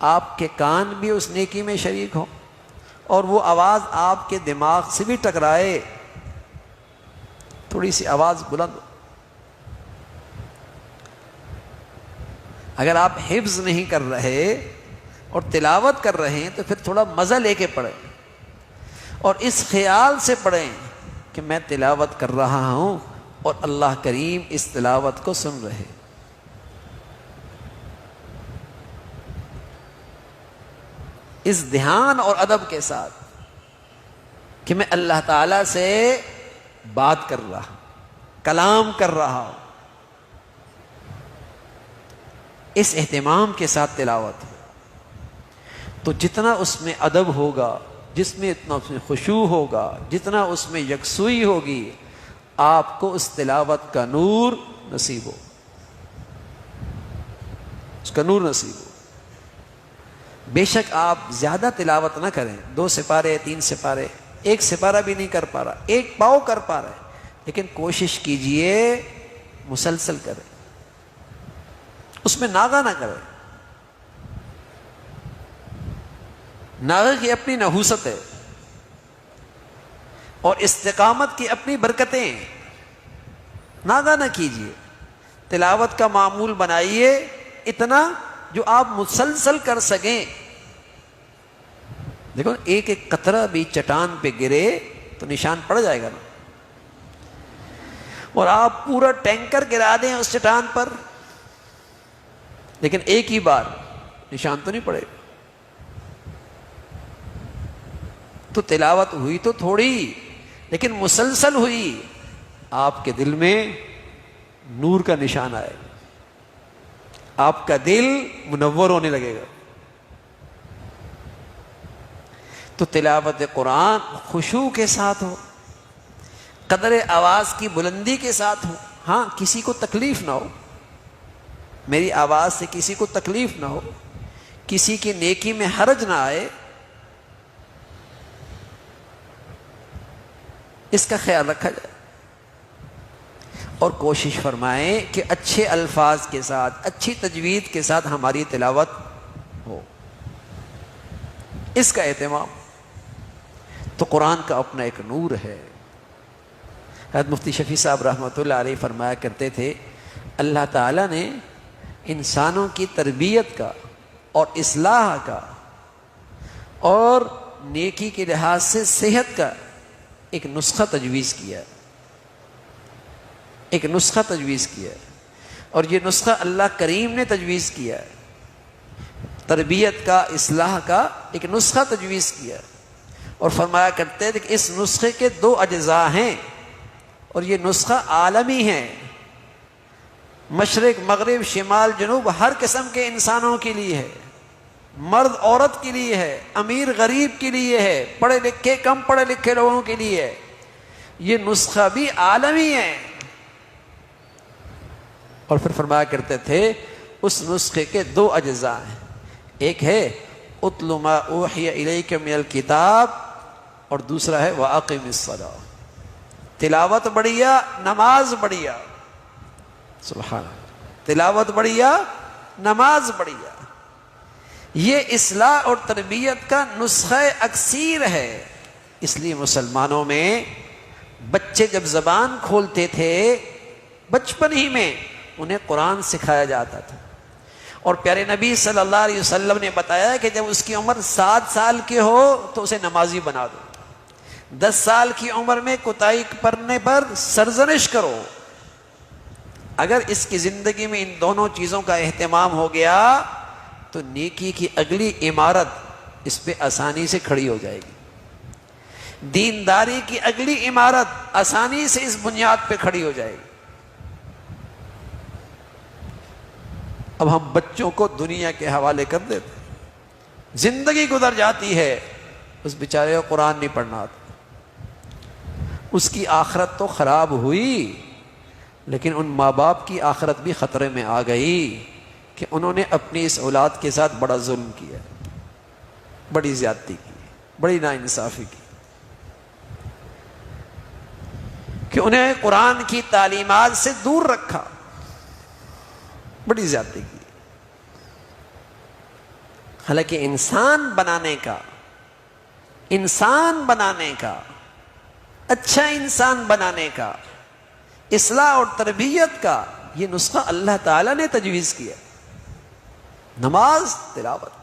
A: آپ کے کان بھی اس نیکی میں شریک ہوں، اور وہ آواز آپ کے دماغ سے بھی ٹکرائے. تھوڑی سی آواز بلند ہو. اگر آپ حفظ نہیں کر رہے اور تلاوت کر رہے ہیں تو پھر تھوڑا مزہ لے کے پڑھیں، اور اس خیال سے پڑھیں کہ میں تلاوت کر رہا ہوں اور اللہ کریم اس تلاوت کو سن رہے. اس دھیان اور ادب کے ساتھ کہ میں اللہ تعالی سے بات کر رہا ہوں، کلام کر رہا ہوں، اس اہتمام کے ساتھ تلاوت ہو. تو جتنا اس میں ادب ہوگا، جس میں اتنا اس میں خشوع ہوگا، جتنا اس میں یکسوئی ہوگی، آپ کو اس تلاوت کا نور نصیب ہو، اس کا نور نصیب ہو. بے شک آپ زیادہ تلاوت نہ کریں، 2 سپارے 3 سپارے، 1 سپارہ بھی نہیں کر پا رہا، 1 پاؤ کر پا رہا ہے، لیکن کوشش کیجئے مسلسل کریں، اس میں ناغہ نہ کریں. ناغہ کی اپنی نحوست ہے اور استقامت کی اپنی برکتیں ہیں. ناغہ نہ کیجئے، تلاوت کا معمول بنائیے اتنا جو آپ مسلسل کر سکیں. دیکھو ایک ایک قطرہ بھی چٹان پہ گرے تو نشان پڑ جائے گا نا، اور آپ پورا ٹینکر گرا دیں اس چٹان پر، لیکن ایک ہی بار نشان تو نہیں پڑے. تو تلاوت ہوئی تو تھوڑی، لیکن مسلسل ہوئی، آپ کے دل میں نور کا نشان آئے گا، آپ کا دل منور ہونے لگے گا. تو تلاوت قرآن خشوع کے ساتھ ہو، قدر آواز کی بلندی کے ساتھ ہو. ہاں کسی کو تکلیف نہ ہو، میری آواز سے کسی کو تکلیف نہ ہو، کسی کی نیکی میں حرج نہ آئے، اس کا خیال رکھا جائے. اور کوشش فرمائیں کہ اچھے الفاظ کے ساتھ، اچھی تجوید کے ساتھ ہماری تلاوت ہو، اس کا اہتمام. تو قرآن کا اپنا ایک نور ہے. حضرت مفتی شفیع صاحب رحمۃ اللہ علیہ فرمایا کرتے تھے اللہ تعالیٰ نے انسانوں کی تربیت کا اور اصلاح کا اور نیکی کے لحاظ سے صحت کا ایک نسخہ تجویز کیا، ایک نسخہ تجویز کیا. اور یہ نسخہ اللہ کریم نے تجویز کیا ہے، تربیت کا، اصلاح کا ایک نسخہ تجویز کیا ہے، اور فرمایا کرتے تھے کہ اس نسخے کے 2 اجزاء ہیں، اور یہ نسخہ عالمی ہے، مشرق مغرب شمال جنوب ہر قسم کے انسانوں کے لیے ہے، مرد عورت کے لیے ہے، امیر غریب کے لیے ہے، پڑھے لکھے کم پڑھے لکھے لوگوں کے لیے ہے، یہ نسخہ بھی عالمی ہے۔ اور پھر فرمایا کرتے تھے اس نسخے کے 2 اجزاء ہیں، ایک ہے اتل ما اوحی الیک من الکتاب، اور دوسرا ہے واقم الصلاۃ، تلاوت بڑھیا نماز بڑھیا، سبحان اللہ، تلاوت بڑھیا نماز بڑھیا، یہ اصلاح اور تربیت کا نسخہ اکسیر ہے۔ اس لیے مسلمانوں میں بچے جب زبان کھولتے تھے بچپن ہی میں انہیں قرآن سکھایا جاتا تھا، اور پیارے نبی صلی اللہ علیہ وسلم نے بتایا کہ جب اس کی عمر 7 سال کی ہو تو اسے نمازی بنا دو، 10 سال کی عمر میں کوتاہی کرنے پر سرزنش کرو۔ اگر اس کی زندگی میں ان دونوں چیزوں کا اہتمام ہو گیا تو نیکی کی اگلی عمارت اس پہ آسانی سے کھڑی ہو جائے گی، دینداری کی اگلی عمارت آسانی سے اس بنیاد پہ کھڑی ہو جائے گی۔ اب ہم بچوں کو دنیا کے حوالے کر دیتے، زندگی گزر جاتی ہے، اس بیچارے کو قرآن نہیں پڑھنا آتا، اس کی آخرت تو خراب ہوئی، لیکن ان ماں باپ کی آخرت بھی خطرے میں آ گئی کہ انہوں نے اپنی اس اولاد کے ساتھ بڑا ظلم کیا، بڑی زیادتی کی، بڑی ناانصافی کی، کہ انہیں قرآن کی تعلیمات سے دور رکھا، بڑی زیادتی کی۔ حالانکہ انسان بنانے کا اچھا انسان بنانے کا، اصلاح اور تربیت کا یہ نسخہ اللہ تعالیٰ نے تجویز کیا، نماز تلاوت،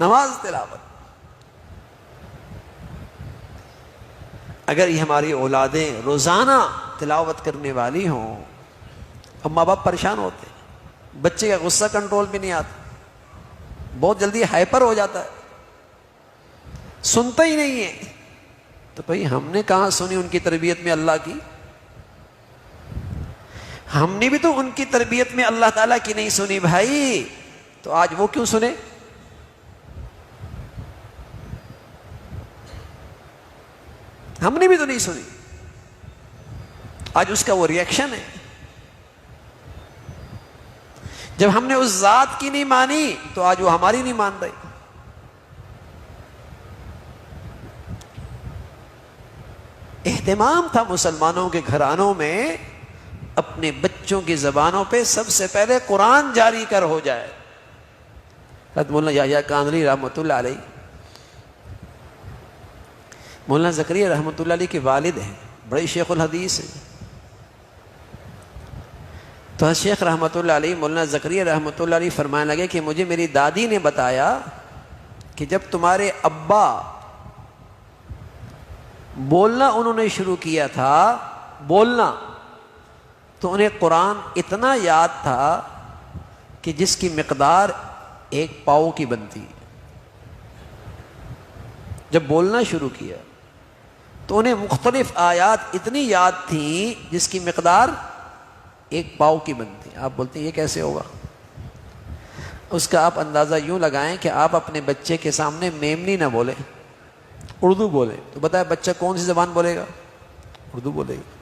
A: نماز تلاوت۔ اگر یہ ہماری اولادیں روزانہ تلاوت کرنے والی ہوں، اب ماں باپ پریشان ہوتے ہیں، بچے کا غصہ کنٹرول بھی نہیں آتا، بہت جلدی ہائپر ہو جاتا ہے، سنتا ہی نہیں ہے، تو بھائی ہم نے کہاں سنی ان کی تربیت میں اللہ کی؟ ہم نے بھی تو ان کی تربیت میں اللہ تعالیٰ کی نہیں سنی بھائی، تو آج وہ کیوں سنے؟ ہم نے بھی تو نہیں سنی، آج اس کا وہ ری ایکشن ہے۔ جب ہم نے اس ذات کی نہیں مانی تو آج وہ ہماری نہیں مان رہی۔ اہتمام تھا مسلمانوں کے گھرانوں میں اپنے بچوں کی زبانوں پہ سب سے پہلے قرآن جاری کر ہو جائے۔ حضرت مولانا یحییٰ کاندھلی رحمۃ اللہ علیہ، مولانا زکریا رحمۃ اللہ علیہ کے والد ہیں، بڑے شیخ الحدیث ہیں، تو شیخ رحمۃ اللہ علیہ مولانا زکریا رحمۃ اللہ علیہ فرمانے لگے کہ مجھے میری دادی نے بتایا کہ جب تمہارے ابا بولنا انہوں نے شروع کیا تھا، بولنا، تو انہیں قرآن اتنا یاد تھا کہ جس کی مقدار 1 پاؤ کی بنتی۔ جب بولنا شروع کیا تو انہیں مختلف آیات اتنی یاد تھیں جس کی مقدار 1 پاؤ کی بنتی۔ آپ بولتے ہیں یہ کیسے ہوگا؟ اس کا آپ اندازہ یوں لگائیں کہ آپ اپنے بچے کے سامنے میمنی نہ بولیں، اردو بولے، تو بتائیں بچہ کون سی زبان بولے گا؟ اردو بولے گا۔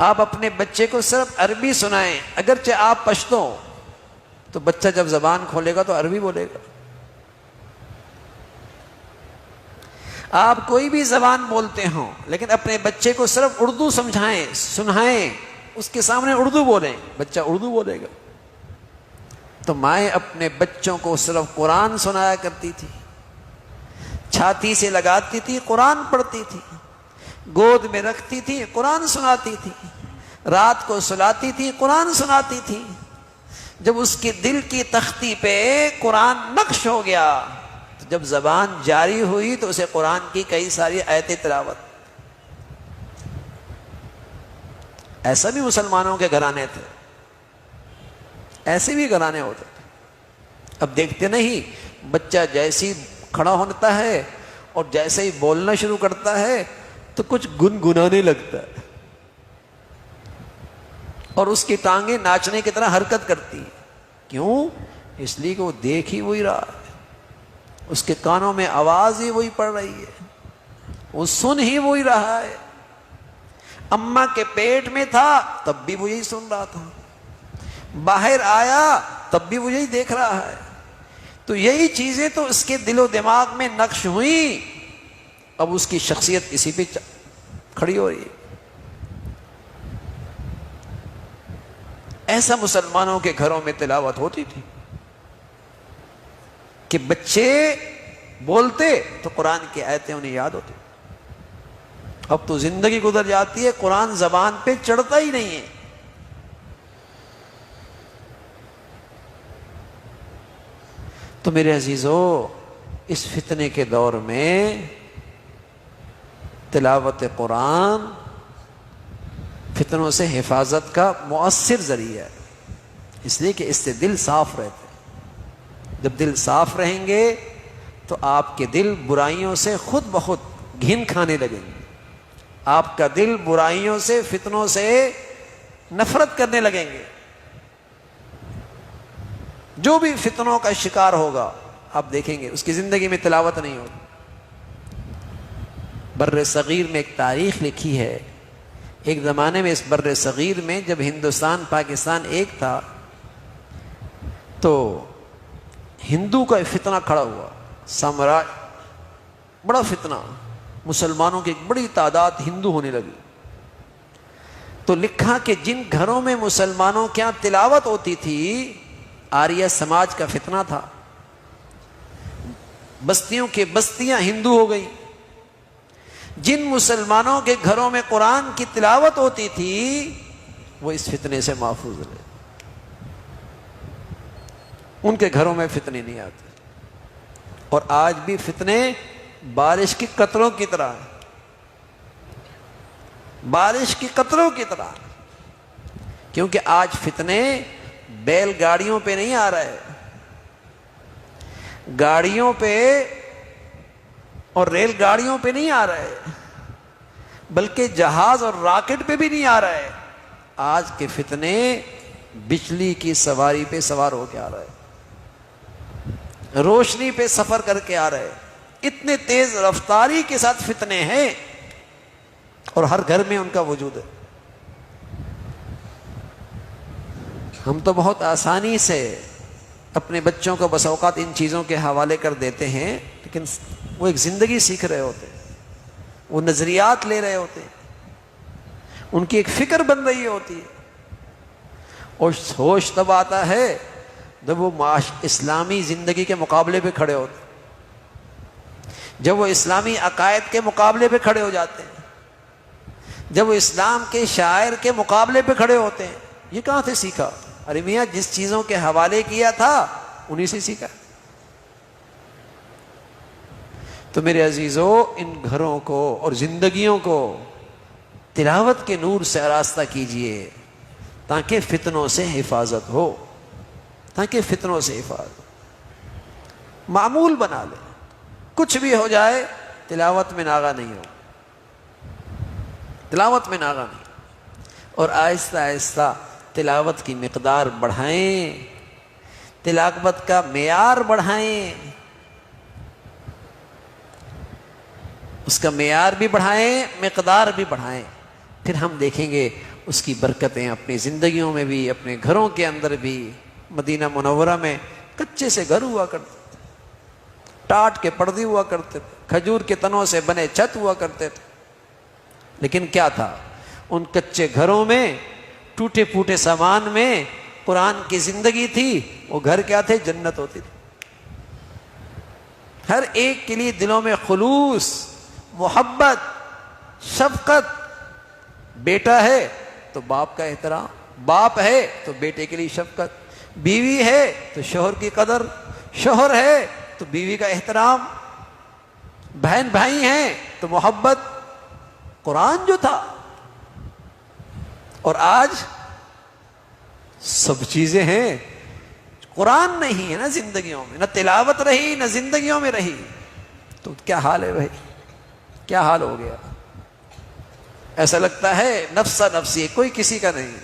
A: آپ اپنے بچے کو صرف عربی سنائیں، اگرچہ آپ پشتو، تو بچہ جب زبان کھولے گا تو عربی بولے گا۔ آپ کوئی بھی زبان بولتے ہوں لیکن اپنے بچے کو صرف اردو سمجھائیں، سنائیں، اس کے سامنے اردو بولیں، بچہ اردو بولے گا۔ تو مائیں اپنے بچوں کو صرف قرآن سنایا کرتی تھی، چھاتی سے لگاتی تھی، قرآن پڑھتی تھی، گود میں رکھتی تھی، قرآن سناتی تھی، رات کو سلاتی تھی، قرآن سناتی تھی۔ جب اس کے دل کی تختی پہ قرآن نقش ہو گیا تو جب زبان جاری ہوئی تو اسے قرآن کی کئی ساری آیتیں تلاوت۔ ایسا بھی مسلمانوں کے گھرانے تھے، ایسے بھی گھرانے ہوتے تھے۔ اب دیکھتے نہیں، بچہ جیسے ہی کھڑا ہوتا ہے اور جیسے ہی بولنا شروع کرتا ہے تو کچھ گنگنانے لگتا ہے، اور اس کی ٹانگیں ناچنے کی طرح حرکت کرتی ہیں۔ کیوں؟ اس لیے کہ وہ دیکھ ہی وہی رہا ہے، اس کے کانوں میں آواز ہی وہی پڑ رہی ہے، وہ سن ہی وہی رہا ہے۔ اماں کے پیٹ میں تھا تب بھی وہ یہی سن رہا تھا، باہر آیا تب بھی وہ یہی دیکھ رہا ہے۔ تو یہی چیزیں تو اس کے دل و دماغ میں نقش ہوئیں، اب اس کی شخصیت اسی پہ کھڑی ہو رہی ہے۔ ایسا مسلمانوں کے گھروں میں تلاوت ہوتی تھی کہ بچے بولتے تو قرآن کی آیتیں انہیں یاد ہوتی۔ اب تو زندگی گزر جاتی ہے، قرآن زبان پہ چڑھتا ہی نہیں ہے۔ تو میرے عزیزو، اس فتنے کے دور میں تلاوت قرآن فتنوں سے حفاظت کا مؤثر ذریعہ ہے، اس لیے کہ اس سے دل صاف رہتے ہیں۔ جب دل صاف رہیں گے تو آپ کے دل برائیوں سے خود بخود گھن کھانے لگیں گے، آپ کا دل برائیوں سے، فتنوں سے نفرت کرنے لگیں گے۔ جو بھی فتنوں کا شکار ہوگا آپ دیکھیں گے اس کی زندگی میں تلاوت نہیں ہوگی۔ بر صغیر میں ایک تاریخ لکھی ہے، ایک زمانے میں اس بر صغیر میں جب ہندوستان پاکستان ایک تھا تو ہندو کا فتنہ کھڑا ہوا، سامراج، بڑا فتنہ، مسلمانوں کی ایک بڑی تعداد ہندو ہونے لگی۔ تو لکھا کہ جن گھروں میں مسلمانوں کے یہاں تلاوت ہوتی تھی، آریہ سماج کا فتنہ تھا، بستیوں کے بستیاں ہندو ہو گئی۔ جن مسلمانوں کے گھروں میں قرآن کی تلاوت ہوتی تھی وہ اس فتنے سے محفوظ رہے، ان کے گھروں میں فتنے نہیں آتے۔ اور آج بھی فتنے بارش کی قطروں کی طرح ہیں، بارش کی قطروں کی طرح، کیونکہ آج فتنے بیل گاڑیوں پہ نہیں آ رہے، گاڑیوں پہ اور ریل گاڑیوں پہ نہیں آ رہے، بلکہ جہاز اور راکٹ پہ بھی نہیں آ رہے۔ آج کے فتنے بجلی کی سواری پہ سوار ہو کے آ رہے، روشنی پہ سفر کر کے آ رہے، اتنے تیز رفتاری کے ساتھ فتنے ہیں، اور ہر گھر میں ان کا وجود ہے۔ ہم تو بہت آسانی سے اپنے بچوں کو بس اوقات ان چیزوں کے حوالے کر دیتے ہیں، لیکن وہ ایک زندگی سیکھ رہے ہوتے ہیں، وہ نظریات لے رہے ہوتے ہیں، ان کی ایک فکر بن رہی ہوتی ہے، اور ہوش تب آتا ہے جب وہ اسلامی زندگی کے مقابلے پہ کھڑے ہوتے ہیں، جب وہ اسلامی عقائد کے مقابلے پہ کھڑے ہو جاتے ہیں، جب وہ اسلام کے شاعر کے مقابلے پہ کھڑے ہوتے ہیں۔ یہ کہاں سے سیکھا؟ ارے میاں، جس چیزوں کے حوالے کیا تھا انہی سے سیکھا۔ تو میرے عزیزو، ان گھروں کو اور زندگیوں کو تلاوت کے نور سے آراستہ کیجئے تاکہ فتنوں سے حفاظت ہو، تاکہ فتنوں سے حفاظت معمول بنا لے، کچھ بھی ہو جائے تلاوت میں ناغہ نہیں ہو، تلاوت میں ناغہ نہیں، اور آہستہ آہستہ تلاوت کی مقدار بڑھائیں، تلاوت کا معیار بڑھائیں، اس کا معیار بھی بڑھائیں، مقدار بھی بڑھائیں، پھر ہم دیکھیں گے اس کی برکتیں اپنی زندگیوں میں بھی، اپنے گھروں کے اندر بھی۔ مدینہ منورہ میں کچے سے گھر ہوا کرتے تھے، ٹاٹ کے پردے ہوا کرتے تھے، کھجور کے تنوں سے بنے چھت ہوا کرتے تھے، لیکن کیا تھا ان کچے گھروں میں، ٹوٹے پھوٹے سامان میں قرآن کی زندگی تھی۔ وہ گھر کیا تھے؟ جنت ہوتی تھی۔ ہر ایک کے لیے دلوں میں خلوص، محبت، شفقت، بیٹا ہے تو باپ کا احترام، باپ ہے تو بیٹے کے لیے شفقت، بیوی ہے تو شوہر کی قدر، شوہر ہے تو بیوی کا احترام، بہن بھائی ہیں تو محبت۔ قرآن جو تھا اور آج سب چیزیں ہیں، قرآن نہیں ہے نا زندگیوں میں، نہ تلاوت رہی نہ زندگیوں میں رہی، تو کیا حال ہے بھائی، کیا حال ہو گیا؟ ایسا لگتا ہے نفسا نفسی، کوئی کسی کا نہیں۔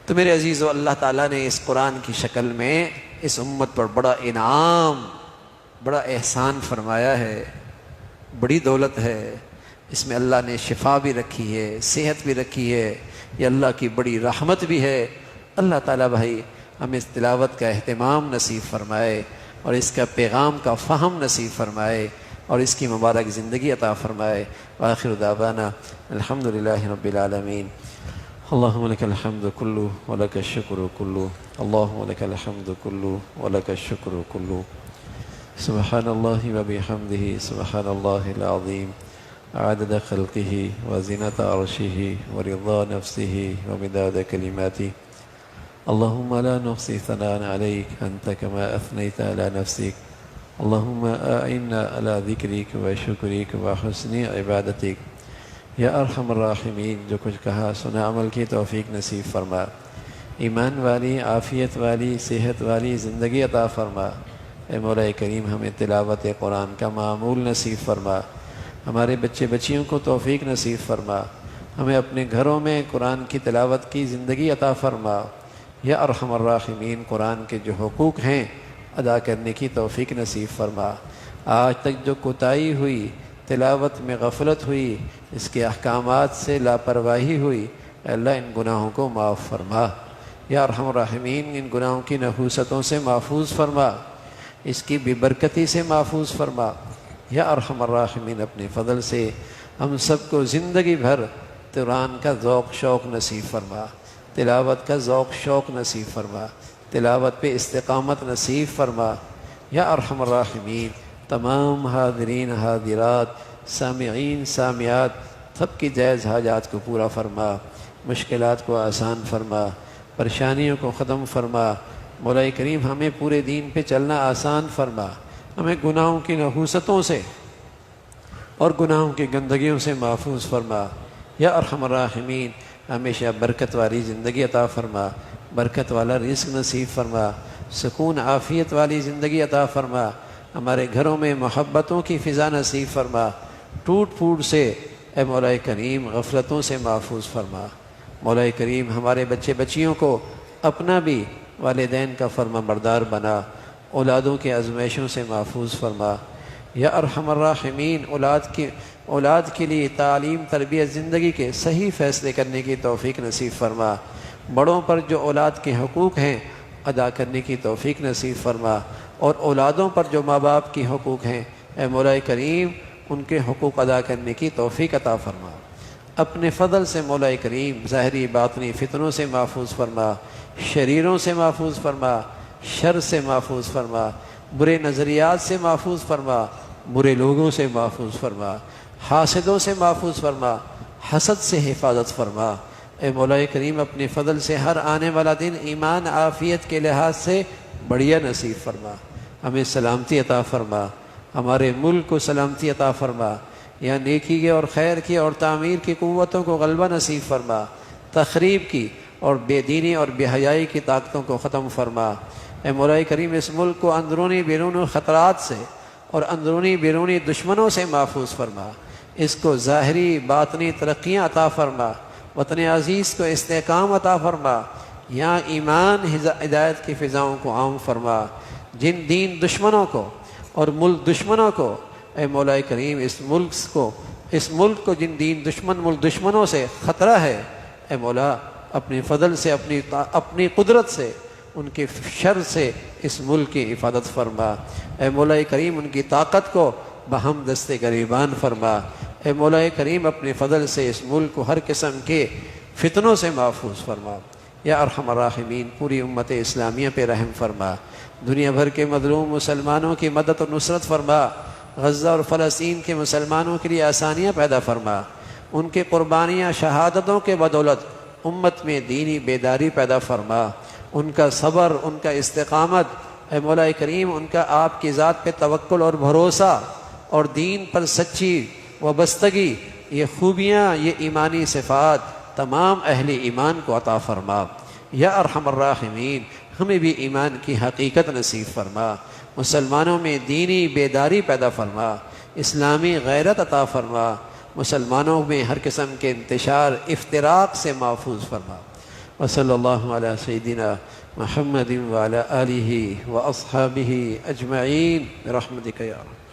A: تو میرے عزیزو، اللہ تعالیٰ نے اس قرآن کی شکل میں اس امت پر بڑا انعام، بڑا احسان فرمایا ہے، بڑی دولت ہے۔ اس میں اللہ نے شفا بھی رکھی ہے، صحت بھی رکھی ہے، یہ اللہ کی بڑی رحمت بھی ہے۔ اللہ تعالیٰ بھائی ہمیں اس تلاوت کا اہتمام نصیب فرمائے اور اس کا پیغام کا فہم نصیب فرمائے اور اس کی مبارک زندگی عطا فرمائے۔ وآخر دعوانا الحمدللہ رب العالمین۔ اللہم لک الحمد کلو ولک الشکر کلو، اللہم لک الحمد کلو ولک الشکر کلو، سبحان اللہ وبحمدہ، سبحان اللہ العظیم، عدد خلقہ وزنۃ عرشہ ورضا نفسہ ومداد کلماتہ، اللہم لا نحصی ثناء علیک انت کما اثنیت علی نفسک، اللہم اعنا علی ذکرک وشکرک وحسن عبادتک۔ یا ارحم الراحمین، جو کچھ کہا سنا عمل کی توفیق نصیب فرما، ایمان والی، عافیت والی، صحت والی زندگی عطا فرما۔ اے مولا کریم ہمیں تلاوت قرآن کا معمول نصیب فرما، ہمارے بچے بچیوں کو توفیق نصیب فرما، ہمیں اپنے گھروں میں قرآن کی تلاوت کی زندگی عطا فرما۔ یا ارحم الراحمین، قرآن کے جو حقوق ہیں ادا کرنے کی توفیق نصیب فرما۔ آج تک جو کوتاہی ہوئی، تلاوت میں غفلت ہوئی، اس کے احکامات سے لاپرواہی ہوئی، اے اللہ ان گناہوں کو معاف فرما۔ یا ارحم الراحمین، ان گناہوں کی نحوستوں سے محفوظ فرما، اس کی بے برکتی سے محفوظ فرما۔ یا ارحم الراحمین، اپنے فضل سے ہم سب کو زندگی بھر قرآن کا ذوق شوق نصیب فرما، تلاوت کا ذوق شوق نصیب فرما، تلاوت پہ استقامت نصیب فرما۔ یا ارحم الراحمین، تمام حاضرین حاضرات، سامعین سامعات، سب کی جائز حاجات کو پورا فرما، مشکلات کو آسان فرما، پریشانیوں کو ختم فرما۔ مولا کریم ہمیں پورے دین پہ چلنا آسان فرما، ہمیں گناہوں کی نحوستوں سے اور گناہوں کی گندگیوں سے محفوظ فرما۔ یا ارحم الراحمین، ہمیشہ برکت والی زندگی عطا فرما، برکت والا رزق نصیب فرما، سکون عافیت والی زندگی عطا فرما، ہمارے گھروں میں محبتوں کی فضا نصیب فرما، ٹوٹ پھوٹ سے اے مولا کریم غفلتوں سے محفوظ فرما۔ مولا کریم ہمارے بچے بچیوں کو اپنا بھی والدین کا فرما بردار بنا، اولادوں کے آزمائشوں سے محفوظ فرما۔ یا ارحم الراحمین، اولاد کے لیے تعلیم تربیت زندگی کے صحیح فیصلے کرنے کی توفیق نصیب فرما، بڑوں پر جو اولاد کے حقوق ہیں ادا کرنے کی توفیق نصیب فرما، اور اولادوں پر جو ماں باپ کی حقوق ہیں اے مولا کریم ان کے حقوق ادا کرنے کی توفیق عطا فرما۔ اپنے فضل سے مولا کریم ظاہری باطنی فتنوں سے محفوظ فرما، شریروں سے محفوظ فرما، شر سے محفوظ فرما، برے نظریات سے محفوظ فرما، برے لوگوں سے محفوظ فرما، حاسدوں سے محفوظ فرما، حسد سے حفاظت فرما۔ اے مولا کریم اپنے فضل سے ہر آنے والا دن ایمان عافیت کے لحاظ سے بڑھیا نصیب فرما، ہمیں سلامتی عطا فرما، ہمارے ملک کو سلامتی عطا فرما، یا نیکی کے اور خیر کی اور تعمیر کی قوتوں کو غلبہ نصیب فرما، تخریب کی اور بے دینی اور بے حیائی کی طاقتوں کو ختم فرما۔ اے مولا کریم اس ملک کو اندرونی بیرونی خطرات سے اور اندرونی بیرونی دشمنوں سے محفوظ فرما، اس کو ظاہری باطنی ترقیاں عطا فرما، وطن عزیز کو استحکام عطا فرما، یہاں ایمان ہدایت کی فضاؤں کو عام فرما، جن دین دشمنوں کو اور ملک دشمنوں کو اے مولا کریم اس ملک کو جن دین دشمن ملک دشمنوں سے خطرہ ہے اے مولا اپنی فضل سے اپنی قدرت سے ان کے شر سے اس ملک کی حفاظت فرما۔ اے مولا کریم ان کی طاقت کو بہم دست گریبان فرما۔ اے مولا کریم اپنے فضل سے اس ملک کو ہر قسم کے فتنوں سے محفوظ فرما۔ یا ارحم الراحمین پوری امت اسلامیہ پہ رحم فرما، دنیا بھر کے مظلوم مسلمانوں کی مدد و نصرت فرما، غزہ اور فلسطین کے مسلمانوں کے لیے آسانیاں پیدا فرما، ان کے قربانیاں شہادتوں کے بدولت امت میں دینی بیداری پیدا فرما، ان کا صبر، ان کا استقامت اے مولا کریم ان کا آپ کی ذات پہ توکل اور بھروسہ اور دین پر سچی وابستگی، یہ خوبیاں، یہ ایمانی صفات تمام اہل ایمان کو عطا فرما۔ یا ارحم الراحمین، ہمیں بھی ایمان کی حقیقت نصیب فرما، مسلمانوں میں دینی بیداری پیدا فرما، اسلامی غیرت عطا فرما، مسلمانوں میں ہر قسم کے انتشار افتراق سے محفوظ فرما۔ وصلی اللہ علی سیدنا محمد وعلی آلہ واصحابہ اجمعین برحمتک یا رب۔